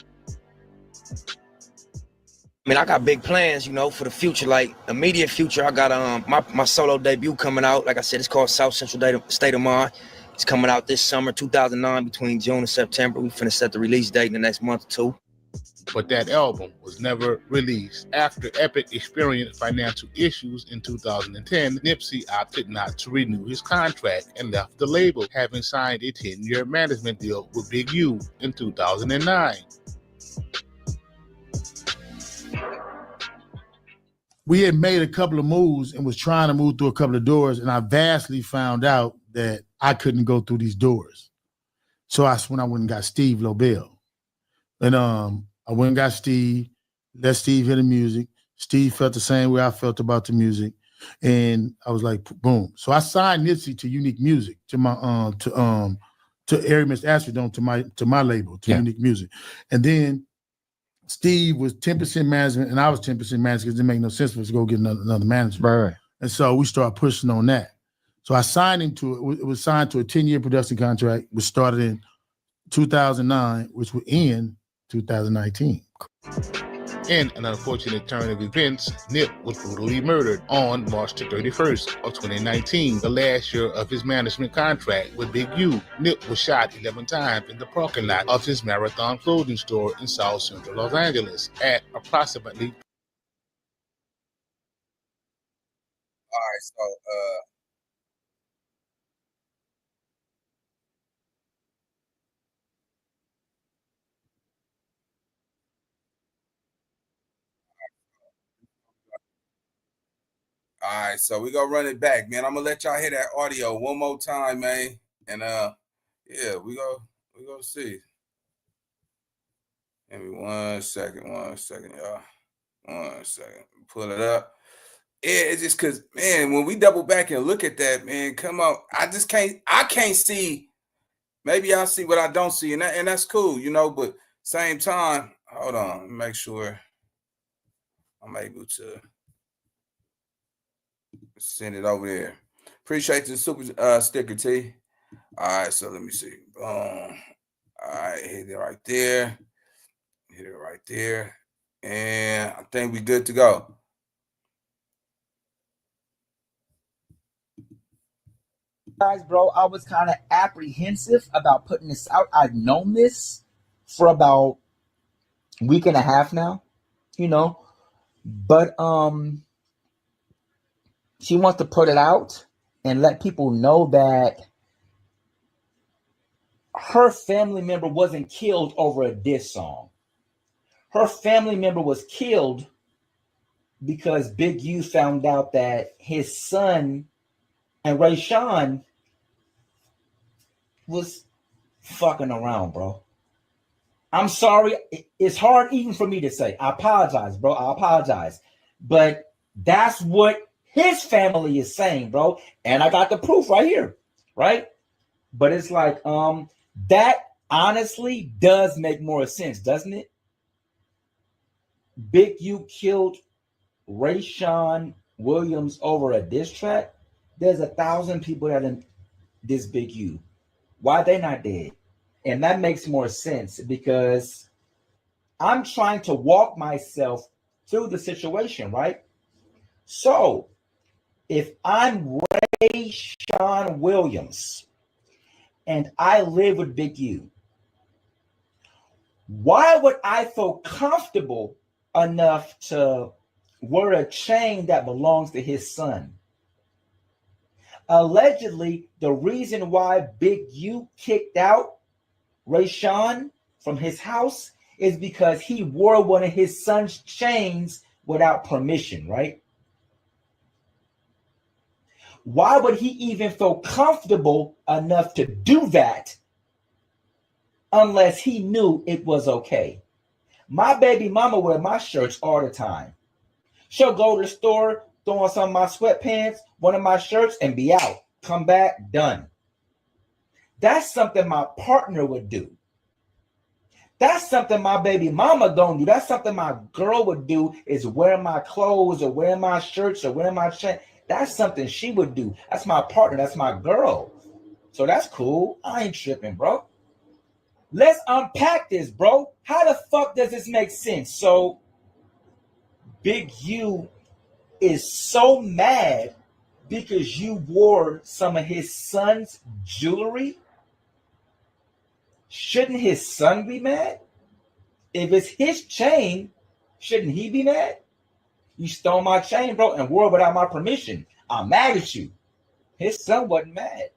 I mean, I got big plans, you know, for the future, like immediate future. I got my solo debut coming out. Like I said, it's called South Central State of Mind. It's coming out this summer, 2009, between June and September. We finna set the release date in the next month or two. But that album was never released. After Epic experienced financial issues in 2010, Nipsey opted not to renew his contract and left the label, having signed a 10-year management deal with Big U in 2009. We had made a couple of moves and was trying to move through a couple of doors, and I vastly found out that I couldn't go through these doors. So that's when I went and got Steve Lobel. And I went and got Steve, let Steve hear the music. Steve felt the same way I felt about the music. And I was like, boom. So I signed Nipsey to Unique Music, to my to Aramis Astrodome, to my label, to Unique Music. And then Steve was 10% management and I was 10% management because it didn't make no sense for us to go get another manager. Right. And so we started pushing on that. So I signed him to it. It was signed to a 10-year production contract, which started in 2009, which would end 2019. In an unfortunate turn of events, Nip was brutally murdered on March the 31st of 2019, the last year of his management contract with Big U. Nip was shot 11 times in the parking lot of his Marathon clothing store in South Central Los Angeles at approximately. All right, so all right, so we gonna run it back, man. I'm gonna let y'all hear that audio one more time, man. And yeah, we go see. Give me 1 second, y'all. 1 second. Pull it up. Yeah, it's just cause, man, when we double back and look at that, man, come on. I can't see. Maybe I see what I don't see, and that's cool, you know, but same time, hold on, make sure I'm able to send it over there. Appreciate the super sticker, T. All right, so let me see. Boom. All right, hit it right there. Hit it right there. And I think we good to go. Guys, bro, I was kind of apprehensive about putting this out. I've known this for about a week and a half now, you know, but she wants to put it out and let people know that her family member wasn't killed over a diss song. Her family member was killed because Big U found out that his son and Rayshawn was fucking around, bro. I'm sorry. It's hard even for me to say. I apologize, bro. I apologize. But that's what his family is saying, bro. And I got the proof right here, right? But it's like, that honestly does make more sense, doesn't it? Big U killed Rayshawn Williams over a diss track. There's 1,000 people that in this Big U. Why they not dead? And that makes more sense because I'm trying to walk myself through the situation, right? So if I'm Rayshawn Williams and I live with Big U, why would I feel comfortable enough to wear a chain that belongs to his son? Allegedly, the reason why Big U kicked out Rayshawn from his house is because he wore one of his son's chains without permission, right? Why would he even feel comfortable enough to do that unless he knew it was okay? My baby mama wear my shirts all the time. She'll go to the store, throw on some of my sweatpants, one of my shirts, and be out. Come back, done. That's something my partner would do. That's something my baby mama don't do. That's something my girl would do, is wear my clothes or wear my shirts or wear my chain. That's something she would do. That's my partner. That's my girl. So that's cool. I ain't tripping, bro. Let's unpack this, bro. How the fuck does this make sense? So Big U is so mad because you wore some of his son's jewelry. Shouldn't his son be mad? If it's his chain, shouldn't he be mad? You stole my chain, bro, and wore it without my permission. I'm mad at you. His son wasn't mad.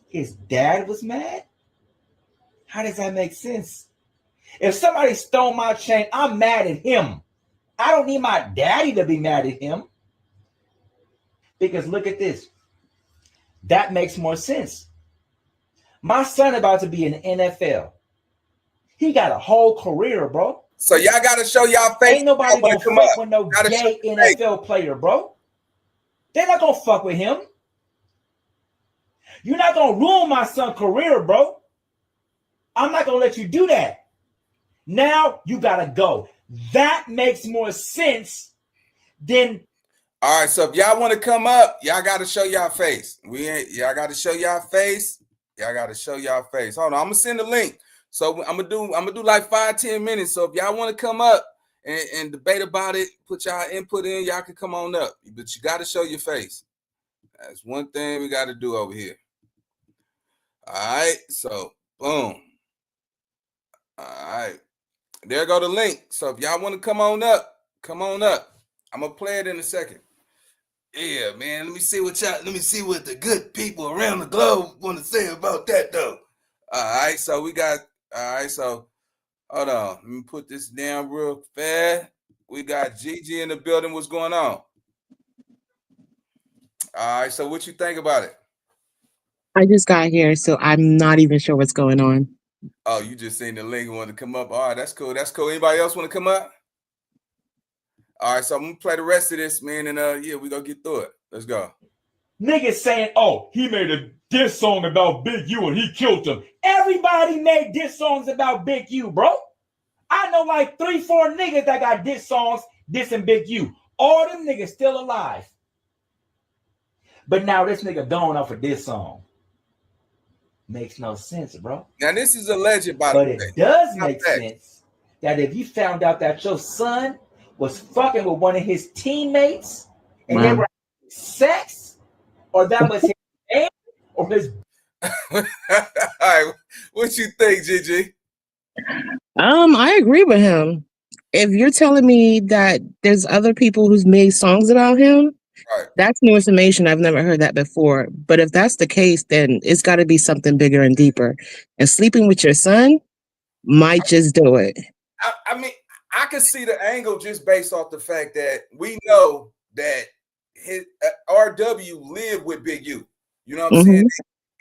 His dad was mad? How does that make sense? If somebody stole my chain, I'm mad at him. I don't need my daddy to be mad at him. Because look at this. That makes more sense. My son about to be in the NFL. He got a whole career, bro. So y'all gotta show y'all face. Ain't nobody gonna fuck with no gay NFL player, bro. They're not gonna fuck with him. You're not gonna ruin my son's career, bro. I'm not gonna let you do that. Now you gotta go. That makes more sense than. All right, so if y'all want to come up, y'all got to show y'all face. Y'all got to show y'all face. Y'all got to show y'all face. Hold on, I'm gonna send a link. So I'm gonna do like 5-10 minutes. So if y'all want to come up and debate about it, put y'all input in, y'all can come on up. But you got to show your face. That's one thing we got to do over here. All right, so boom. All right, there go the link. So if y'all want to come on up, come on up. I'm gonna play it in a second. Yeah, man. Let me see what the good people around the globe want to say about that, though. All right, so hold on. Let me put this down real fast. We got Gigi in the building. What's going on? All right, so what you think about it? I just got here, so I'm not even sure what's going on. Oh, you just seen the link and wanted to come up. All right, that's cool. That's cool. Anybody else want to come up? All right, so I'm gonna play the rest of this, man, and yeah, we gonna get through it. Let's go. Niggas saying, oh, he made a diss song about Big U and he killed him. Everybody made diss songs about Big U, bro. I know like 3-4 niggas that got diss songs dissing Big U. All them niggas still alive. But now this nigga going off a diss song. Makes no sense, bro. Now this is alleged, by the way. But it does make sense that if you found out that your son was fucking with one of his teammates and they were having sex, or that was his aunt or his. All right, what you think, Gigi? I agree with him. If you're telling me that there's other people who's made songs about him, right, that's new information. I've never heard that before. But if that's the case, then it's got to be something bigger and deeper. And sleeping with your son might just do it. I mean, I can see the angle just based off the fact that we know that his RW lived with Big U. You know what I'm saying?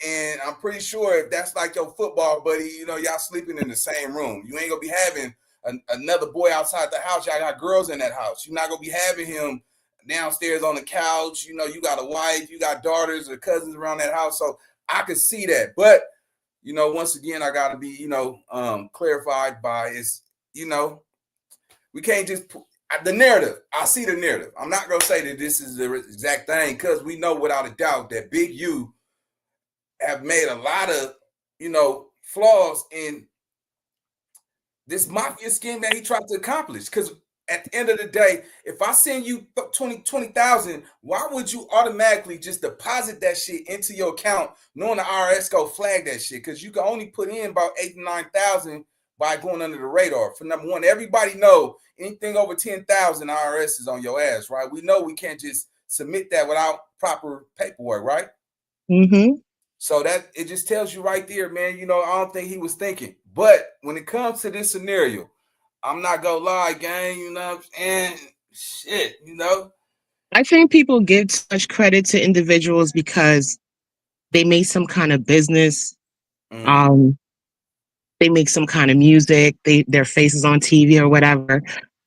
And I'm pretty sure if that's like your football buddy, you know, y'all sleeping in the same room. You ain't gonna be having another boy outside the house. Y'all got girls in that house. You're not gonna be having him downstairs on the couch. You know, you got a wife, you got daughters or cousins around that house. So I could see that. But, you know, once again, I gotta be, you know, clarified by it's, you know, we can't just the narrative. I see the narrative. I'm not gonna say that this is the exact thing because we know without a doubt that Big U have made a lot of, you know, flaws in this mafia scheme that he tried to accomplish. Because at the end of the day, if I send you 20,000, why would you automatically just deposit that shit into your account knowing the IRS go flag that shit? Because you can only put in about 8,000 to 9,000 by going under the radar. For number one, everybody know anything over 10,000 IRS is on your ass, right? We know we can't just submit that without proper paperwork, right? So that it just tells you right there, man, you know, I don't think he was thinking. But when it comes to this scenario, I'm not gonna lie, gang, you know, and shit, you know. I think people give such credit to individuals because they made some kind of business. They make some kind of music, their faces on TV or whatever.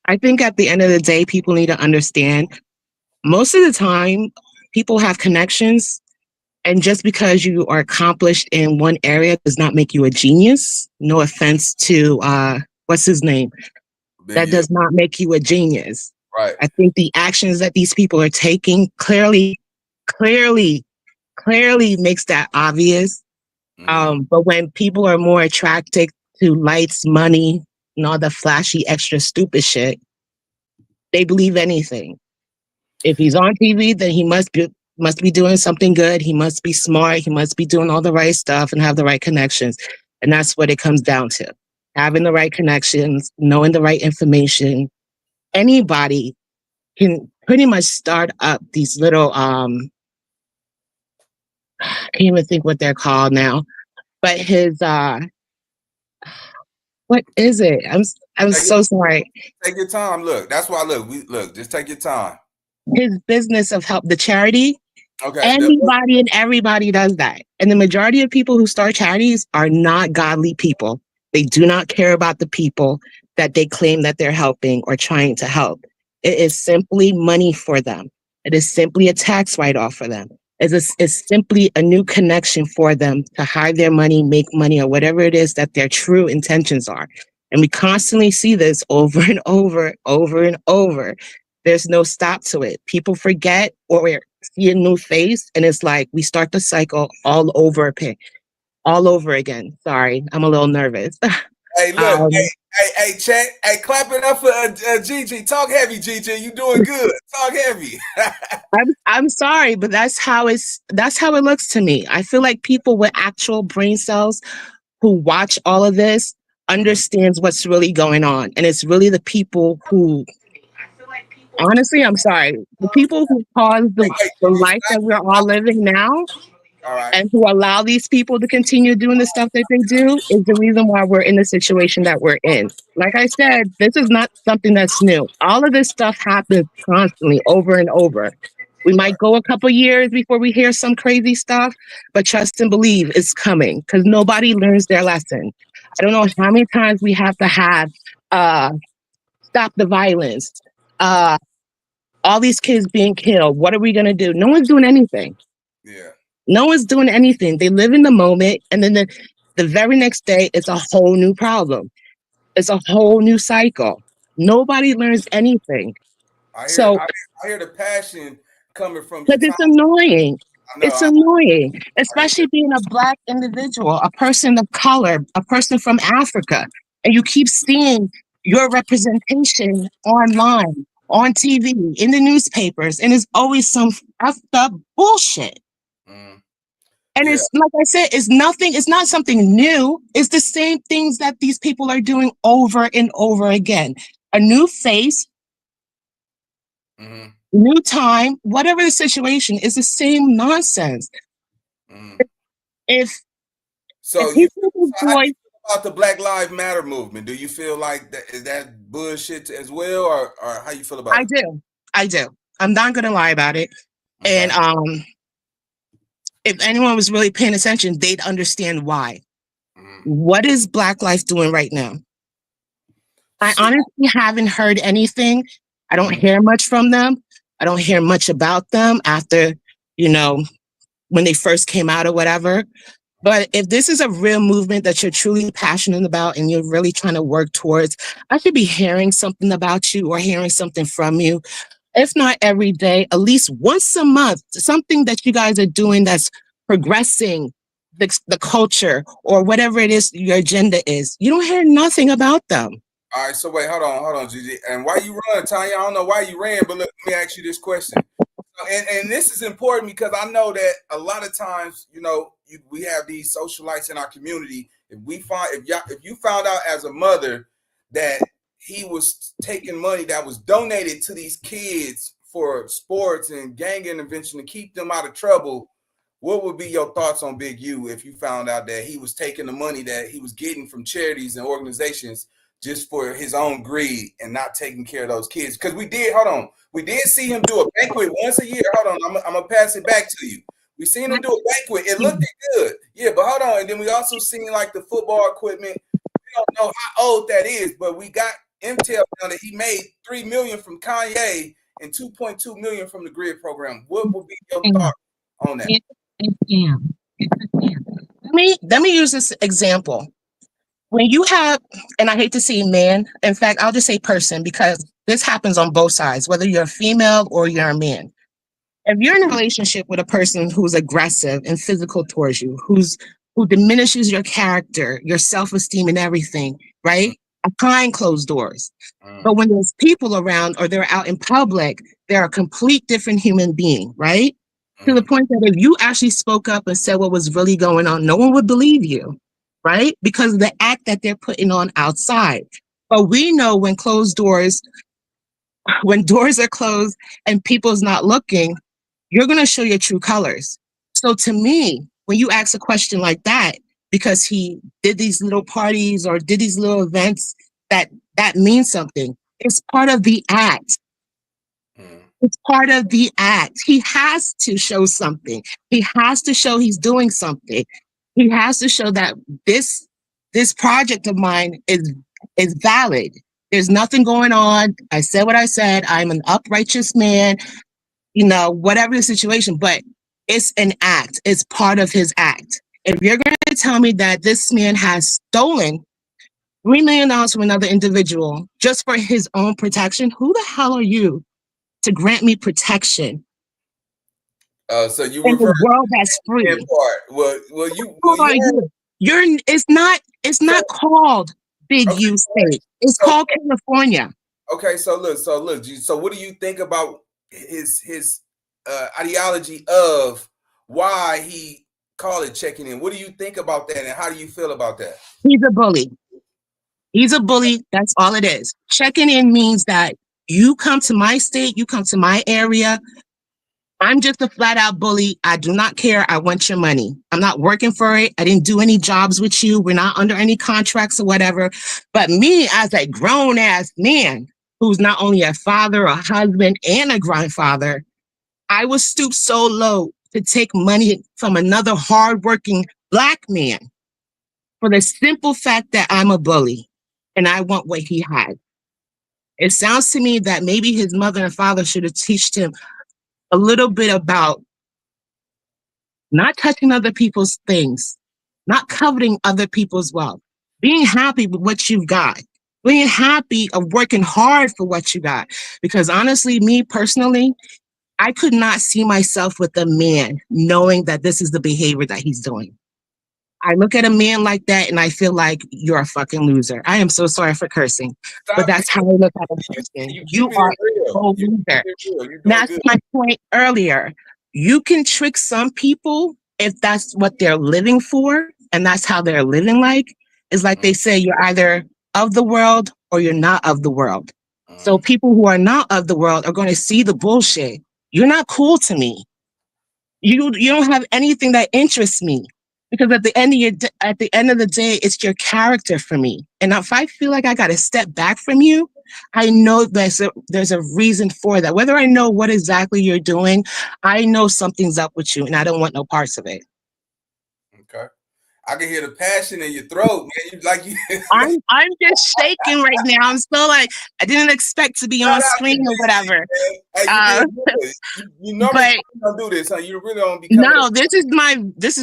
I think at the end of the day, people need to understand most of the time people have connections. And just because you are accomplished in one area does not make you a genius. No offense to what's his name? That does not make you a genius. Right. I think the actions that these people are taking clearly makes that obvious. But when people are more attracted to lights, money, and all the flashy, extra stupid shit, They believe anything. If he's on TV, then he must be doing something good. He must be smart. He must be doing all the right stuff and have the right connections. And that's what it comes down to. Having the right connections, knowing the right information. Anybody can pretty much start up these little I can't even think what they're called now. But his what is it? I'm so sorry. Take your time. Look, that's why just take your time. His business of help, the charity. Okay. Anybody and everybody does that. And the majority of people who start charities are not godly people. They do not care about the people that they claim that they're helping or trying to help. It is simply money for them. It is simply a tax write-off for them. It's simply a new connection for them to hide their money, make money, or whatever it is that their true intentions are. And we constantly see this over and over, over and over. There's no stop to it. People forget or see a new face, and it's like we start the cycle all over again. Sorry, I'm a little nervous. Hey, look, hey, chat, hey, clap it up for Gigi. Talk heavy, Gigi. You doing good. Talk heavy. I'm sorry, but that's how it looks to me. I feel like people with actual brain cells who watch all of this understands what's really going on, and it's really the people who. Honestly, I'm sorry. The people who cause the life that we're all living now and who allow these people to continue doing the stuff that they do is the reason why we're in the situation that we're in. Like I said, this is not something that's new. All of this stuff happens constantly over and over. We might go a couple years before we hear some crazy stuff, but trust and believe it's coming because nobody learns their lesson. I don't know how many times we have to have stop the violence, all these kids being killed. What are we going to do? No one's doing anything. Yeah. No one's doing anything. They live in the moment. And then the very next day, it's a whole new problem. It's a whole new cycle. Nobody learns anything. I hear the passion coming from you. But it's annoying. It's annoying, especially being a Black individual, a person of color, a person from Africa. And you keep seeing your representation online, on TV, in the newspapers, and it's always some effed up bullshit. And it's like I said, it's not something new. It's the same things that these people are doing over and over again. A new face, new time, whatever the situation is the same nonsense. If how do you feel about the Black Lives Matter movement? Do you feel like is that bullshit as well, or how you feel about it? I do. I'm not gonna lie about it. Okay. And if anyone was really paying attention, they'd understand why. What is Black Life doing right now? I honestly haven't heard anything. I don't hear much from them. I don't hear much about them after, when they first came out or whatever. But if this is a real movement that you're truly passionate about and you're really trying to work towards, I should be hearing something about you or hearing something from you. If not every day, at least once a month, something that you guys are doing that's progressing the culture or whatever it is your agenda is. You don't hear nothing about them. All right, so wait, hold on, Gigi. And why you run, Tanya? I don't know why you ran, but let me ask you this question. And this is important because I know that a lot of times, we have these socialites in our community. If you found out as a mother that he was taking money that was donated to these kids for sports and gang intervention to keep them out of trouble, what would be your thoughts on Big U if you found out that he was taking the money that he was getting from charities and organizations just for his own greed and not taking care of those kids? Because we did see him do a banquet once a year. Hold on, I'm gonna pass it back to you. We seen him do a banquet. It looked good. Yeah, but hold on. And then we also seen like the football equipment. We don't know how old that is, but we got intel now that he made $3 million from Kanye and $2.2 million from the GRID program. What would be your thought on that? Let me use this example. When you have, and I hate to say man, in fact, I'll just say person, because this happens on both sides, whether you're a female or you're a man. If you're in a relationship with a person who's aggressive and physical towards you, who diminishes your character, your self-esteem and everything, right? behind closed doors. But when there's people around or they're out in public, they're a complete different human being, right? To the point that if you actually spoke up and said what was really going on, no one would believe you, right? Because of the act that they're putting on outside. But we know when doors are closed and people's not looking, you're going to show your true colors. So to me, when you ask a question like that, because he did these little parties or did these little events, that means something. It's part of the act. It's part of the act. He has to show something. He has to show he's doing something. He has to show that this project of mine is valid. There's nothing going on. I said what I said. I'm an uprighteous man, whatever the situation, but it's an act. It's part of his act. If you're going to tell me that this man has stolen $3 million from another individual just for his own protection, who the hell are you to grant me protection? So you in refer the world that's free. Part. It's not called Big U State. It's called California. Okay, so look. So what do you think about his ideology of why he called it checking in? What do you think about that, and how do you feel about that? He's a bully. He's a bully. That's all it is. Checking in means that you come to my state, you come to my area. I'm just a flat out bully. I do not care. I want your money. I'm not working for it. I didn't do any jobs with you. We're not under any contracts or whatever. But me as a grown ass man who's not only a father, a husband, and a grandfather, I was stooped so low to take money from another hardworking Black man for the simple fact that I'm a bully and I want what he had. It sounds to me that maybe his mother and father should have taught him a little bit about not touching other people's things, not coveting other people's wealth, being happy with what you've got, being happy of working hard for what you got. Because honestly, me personally, I could not see myself with a man knowing that this is the behavior that he's doing. I look at a man like that and I feel like you're a fucking loser. I am so sorry for cursing, but that's how I look at a person. You are a loser. That's my point earlier. You can trick some people if that's what they're living for and that's how they're living like. It's like they say, you're either of the world or you're not of the world. So people who are not of the world are going to see the bullshit. You're not cool to me. You don't have anything that interests me. Because at the end of the day, it's your character for me. And if I feel like I got to step back from you, I know there's a reason for that. Whether I know what exactly you're doing, I know something's up with you, and I don't want no parts of it. Okay, I can hear the passion in your throat, man. I'm just shaking right now. I'm still like I didn't expect to be on screen or whatever. Hey, you normally don't do this, huh? You really don't be. No, this is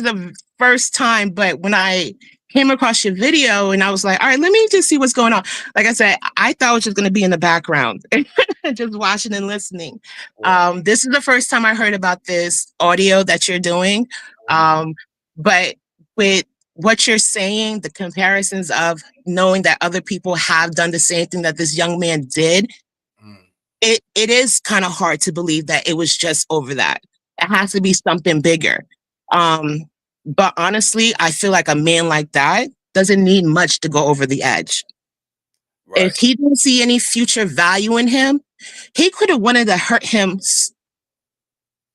the first time. But when I came across your video and I was like, all right, let me just see what's going on. Like I said, I thought it was just going to be in the background, just watching and listening. This is the first time I heard about this audio that you're doing. But with what you're saying, the comparisons of knowing that other people have done the same thing that this young man did, it is kind of hard to believe that it was just over that. It has to be something bigger. But honestly, I feel like a man like that doesn't need much to go over the edge. Right. If he didn't see any future value in him, he could have wanted to hurt him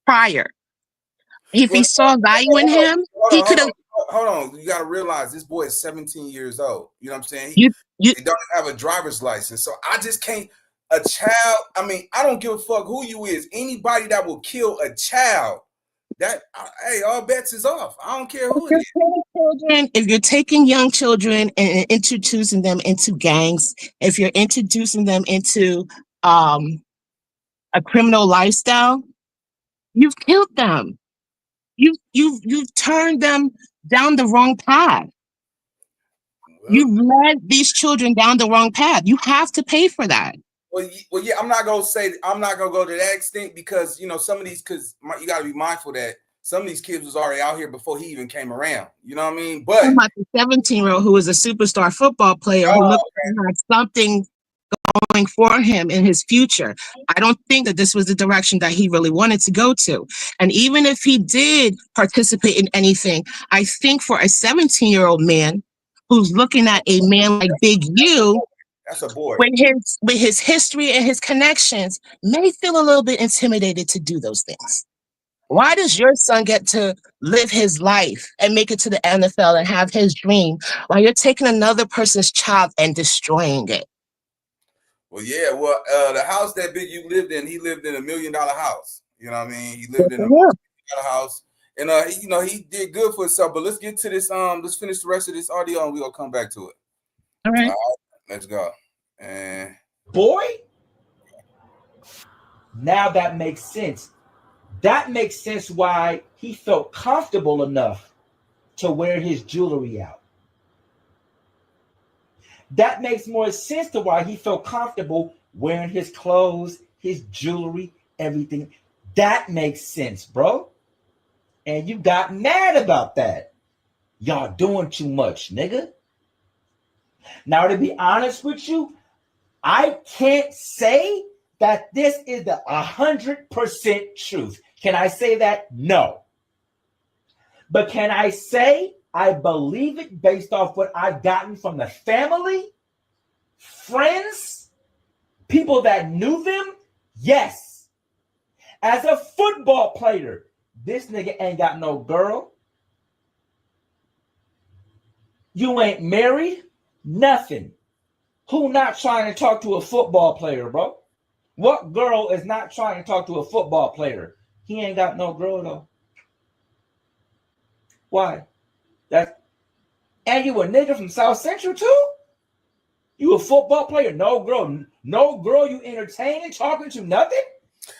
prior. If he saw value in him, he could have. Hold on, you got to realize this boy is 17 years old. You know what I'm saying? He don't have a driver's license, so I just can't. A child. I mean, I don't give a fuck who you is. Anybody that will kill a child, all bets is off. I don't care who it is. If you're taking young children and introducing them into gangs, if you're introducing them into a criminal lifestyle, you've killed them. You've turned them down the wrong path. You've led these children down the wrong path. You have to pay for that. Well, yeah, I'm not gonna go to that extent because some of these, because you got to be mindful that some of these kids was already out here before he even came around. You know what I mean? But about the 17-year-old who was a superstar football player who looked like he had something going for him in his future. I don't think that this was the direction that he really wanted to go to. And even if he did participate in anything, I think for a 17-year-old man who's looking at a man like Big U, that's a boy with his history and his connections, may feel a little bit intimidated to do those things. Why does your son get to live his life and make it to the NFL and have his dream while you're taking another person's child and destroying it? Well, yeah. Well, the house that Big U lived in, he lived in $1 million house. You know what I mean? He lived in a $1 million house, and he did good for himself. But let's get to this. Let's finish the rest of this audio, and we're gonna come back to it. All right. Let's go. And boy, now that makes sense. That makes sense why he felt comfortable enough to wear his jewelry out. That makes more sense to why he felt comfortable wearing his clothes, his jewelry, everything. That makes sense, bro. And you got mad about that. Y'all doing too much, nigga. Now, to be honest with you, I can't say that this is the 100% truth. Can I say that? No. But can I say I believe it based off what I've gotten from the family, friends, people that knew them? Yes. As a football player, this nigga ain't got no girl. You ain't married? Nothing. Who not trying to talk to a football player, bro? What girl is not trying to talk to a football player? He ain't got no girl, though. Why? And you a nigga from South Central, too? You a football player? No girl. No girl you entertaining, talking to, nothing?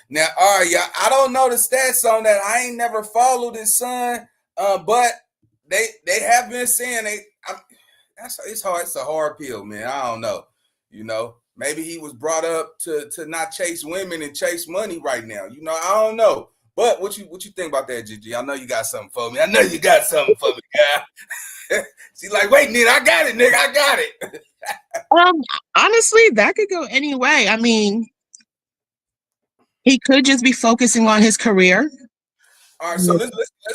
Now, all right, y'all. I don't know the stats on that. I ain't never followed his son, but they have been saying it's hard. It's a hard pill, man. I don't know. You know, maybe he was brought up to not chase women and chase money right now. You know, I don't know. But what you think about that, Gigi? I know you got something for me. I know you got something for me, guy. She's like, wait, nigga, I got it, nigga. I got it. Honestly, that could go any way. I mean, he could just be focusing on his career. All right, so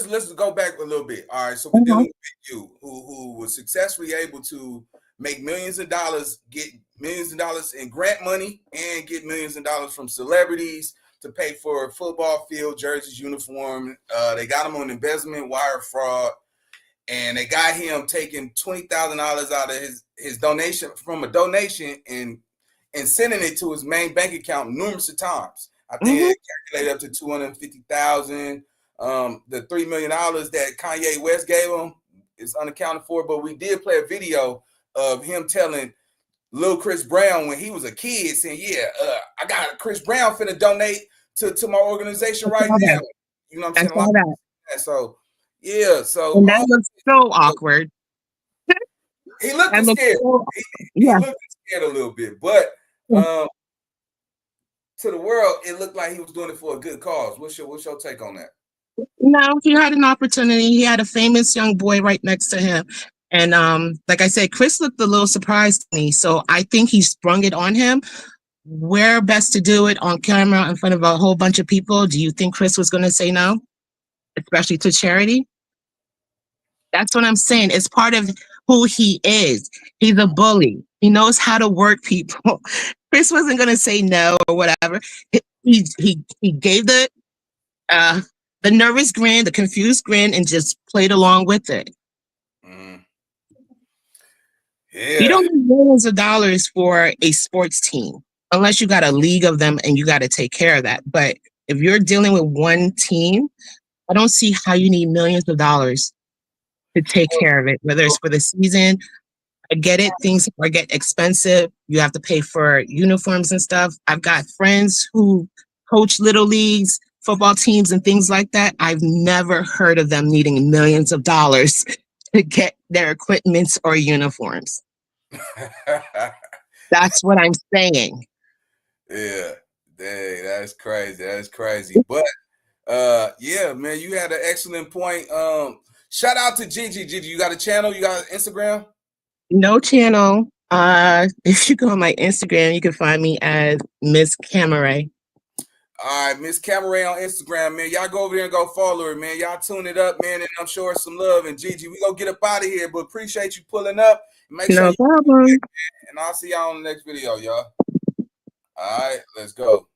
let's go back a little bit. All right, so we're dealing with you, who was successfully able to make millions of dollars, get millions of dollars in grant money, and get millions of dollars from celebrities to pay for a football field, jerseys, uniform. They got him on embezzlement, wire fraud, and they got him taking $20,000 out of his donation from a donation and sending it to his main bank account numerous of times. I think it calculated up to $250,000. The $3 million that Kanye West gave him is unaccounted for, but we did play a video of him telling Lil Chris Brown when he was a kid saying, I got Chris Brown finna donate to my organization right now. You know what I'm saying? So, yeah. So and that looks so awkward. He looked scared. He looked scared a little bit, but to the world, it looked like he was doing it for a good cause. What's your take on that? No, he had an opportunity. He had a famous young boy right next to him. And like I said, Chris looked a little surprised to me. So I think he sprung it on him. Where best to do it on camera in front of a whole bunch of people? Do you think Chris was going to say no? Especially to charity? That's what I'm saying. It's part of who he is. He's a bully. He knows how to work people. Chris wasn't going to say no or whatever. He gave the nervous grin, the confused grin, and just played along with it. Yeah. You don't need millions of dollars for a sports team unless you got a league of them and you got to take care of that. But if you're dealing with one team, I don't see how you need millions of dollars to take care of it, whether it's for the season. I get it. Things get expensive. You have to pay for uniforms and stuff. I've got friends who coach little leagues, football teams, and things like that. I've never heard of them needing millions of dollars to get their equipment or uniforms. That's what I'm saying. Yeah, dang, that's crazy. That's crazy. But Yeah, man, you had an excellent point. Shout out to Gigi. Gigi, you got a channel? You got Instagram? No channel. If you go on my Instagram, you can find me as Miss Camaray. All right, Miss Camaray on Instagram, man. Y'all go over there and go follow her, man. Y'all tune it up, man, and I'm sure some love. And Gigi, we gonna get up out of here, but appreciate you pulling up. Make sure No problem. and I'll see y'all on the next video, y'all. All right, let's go.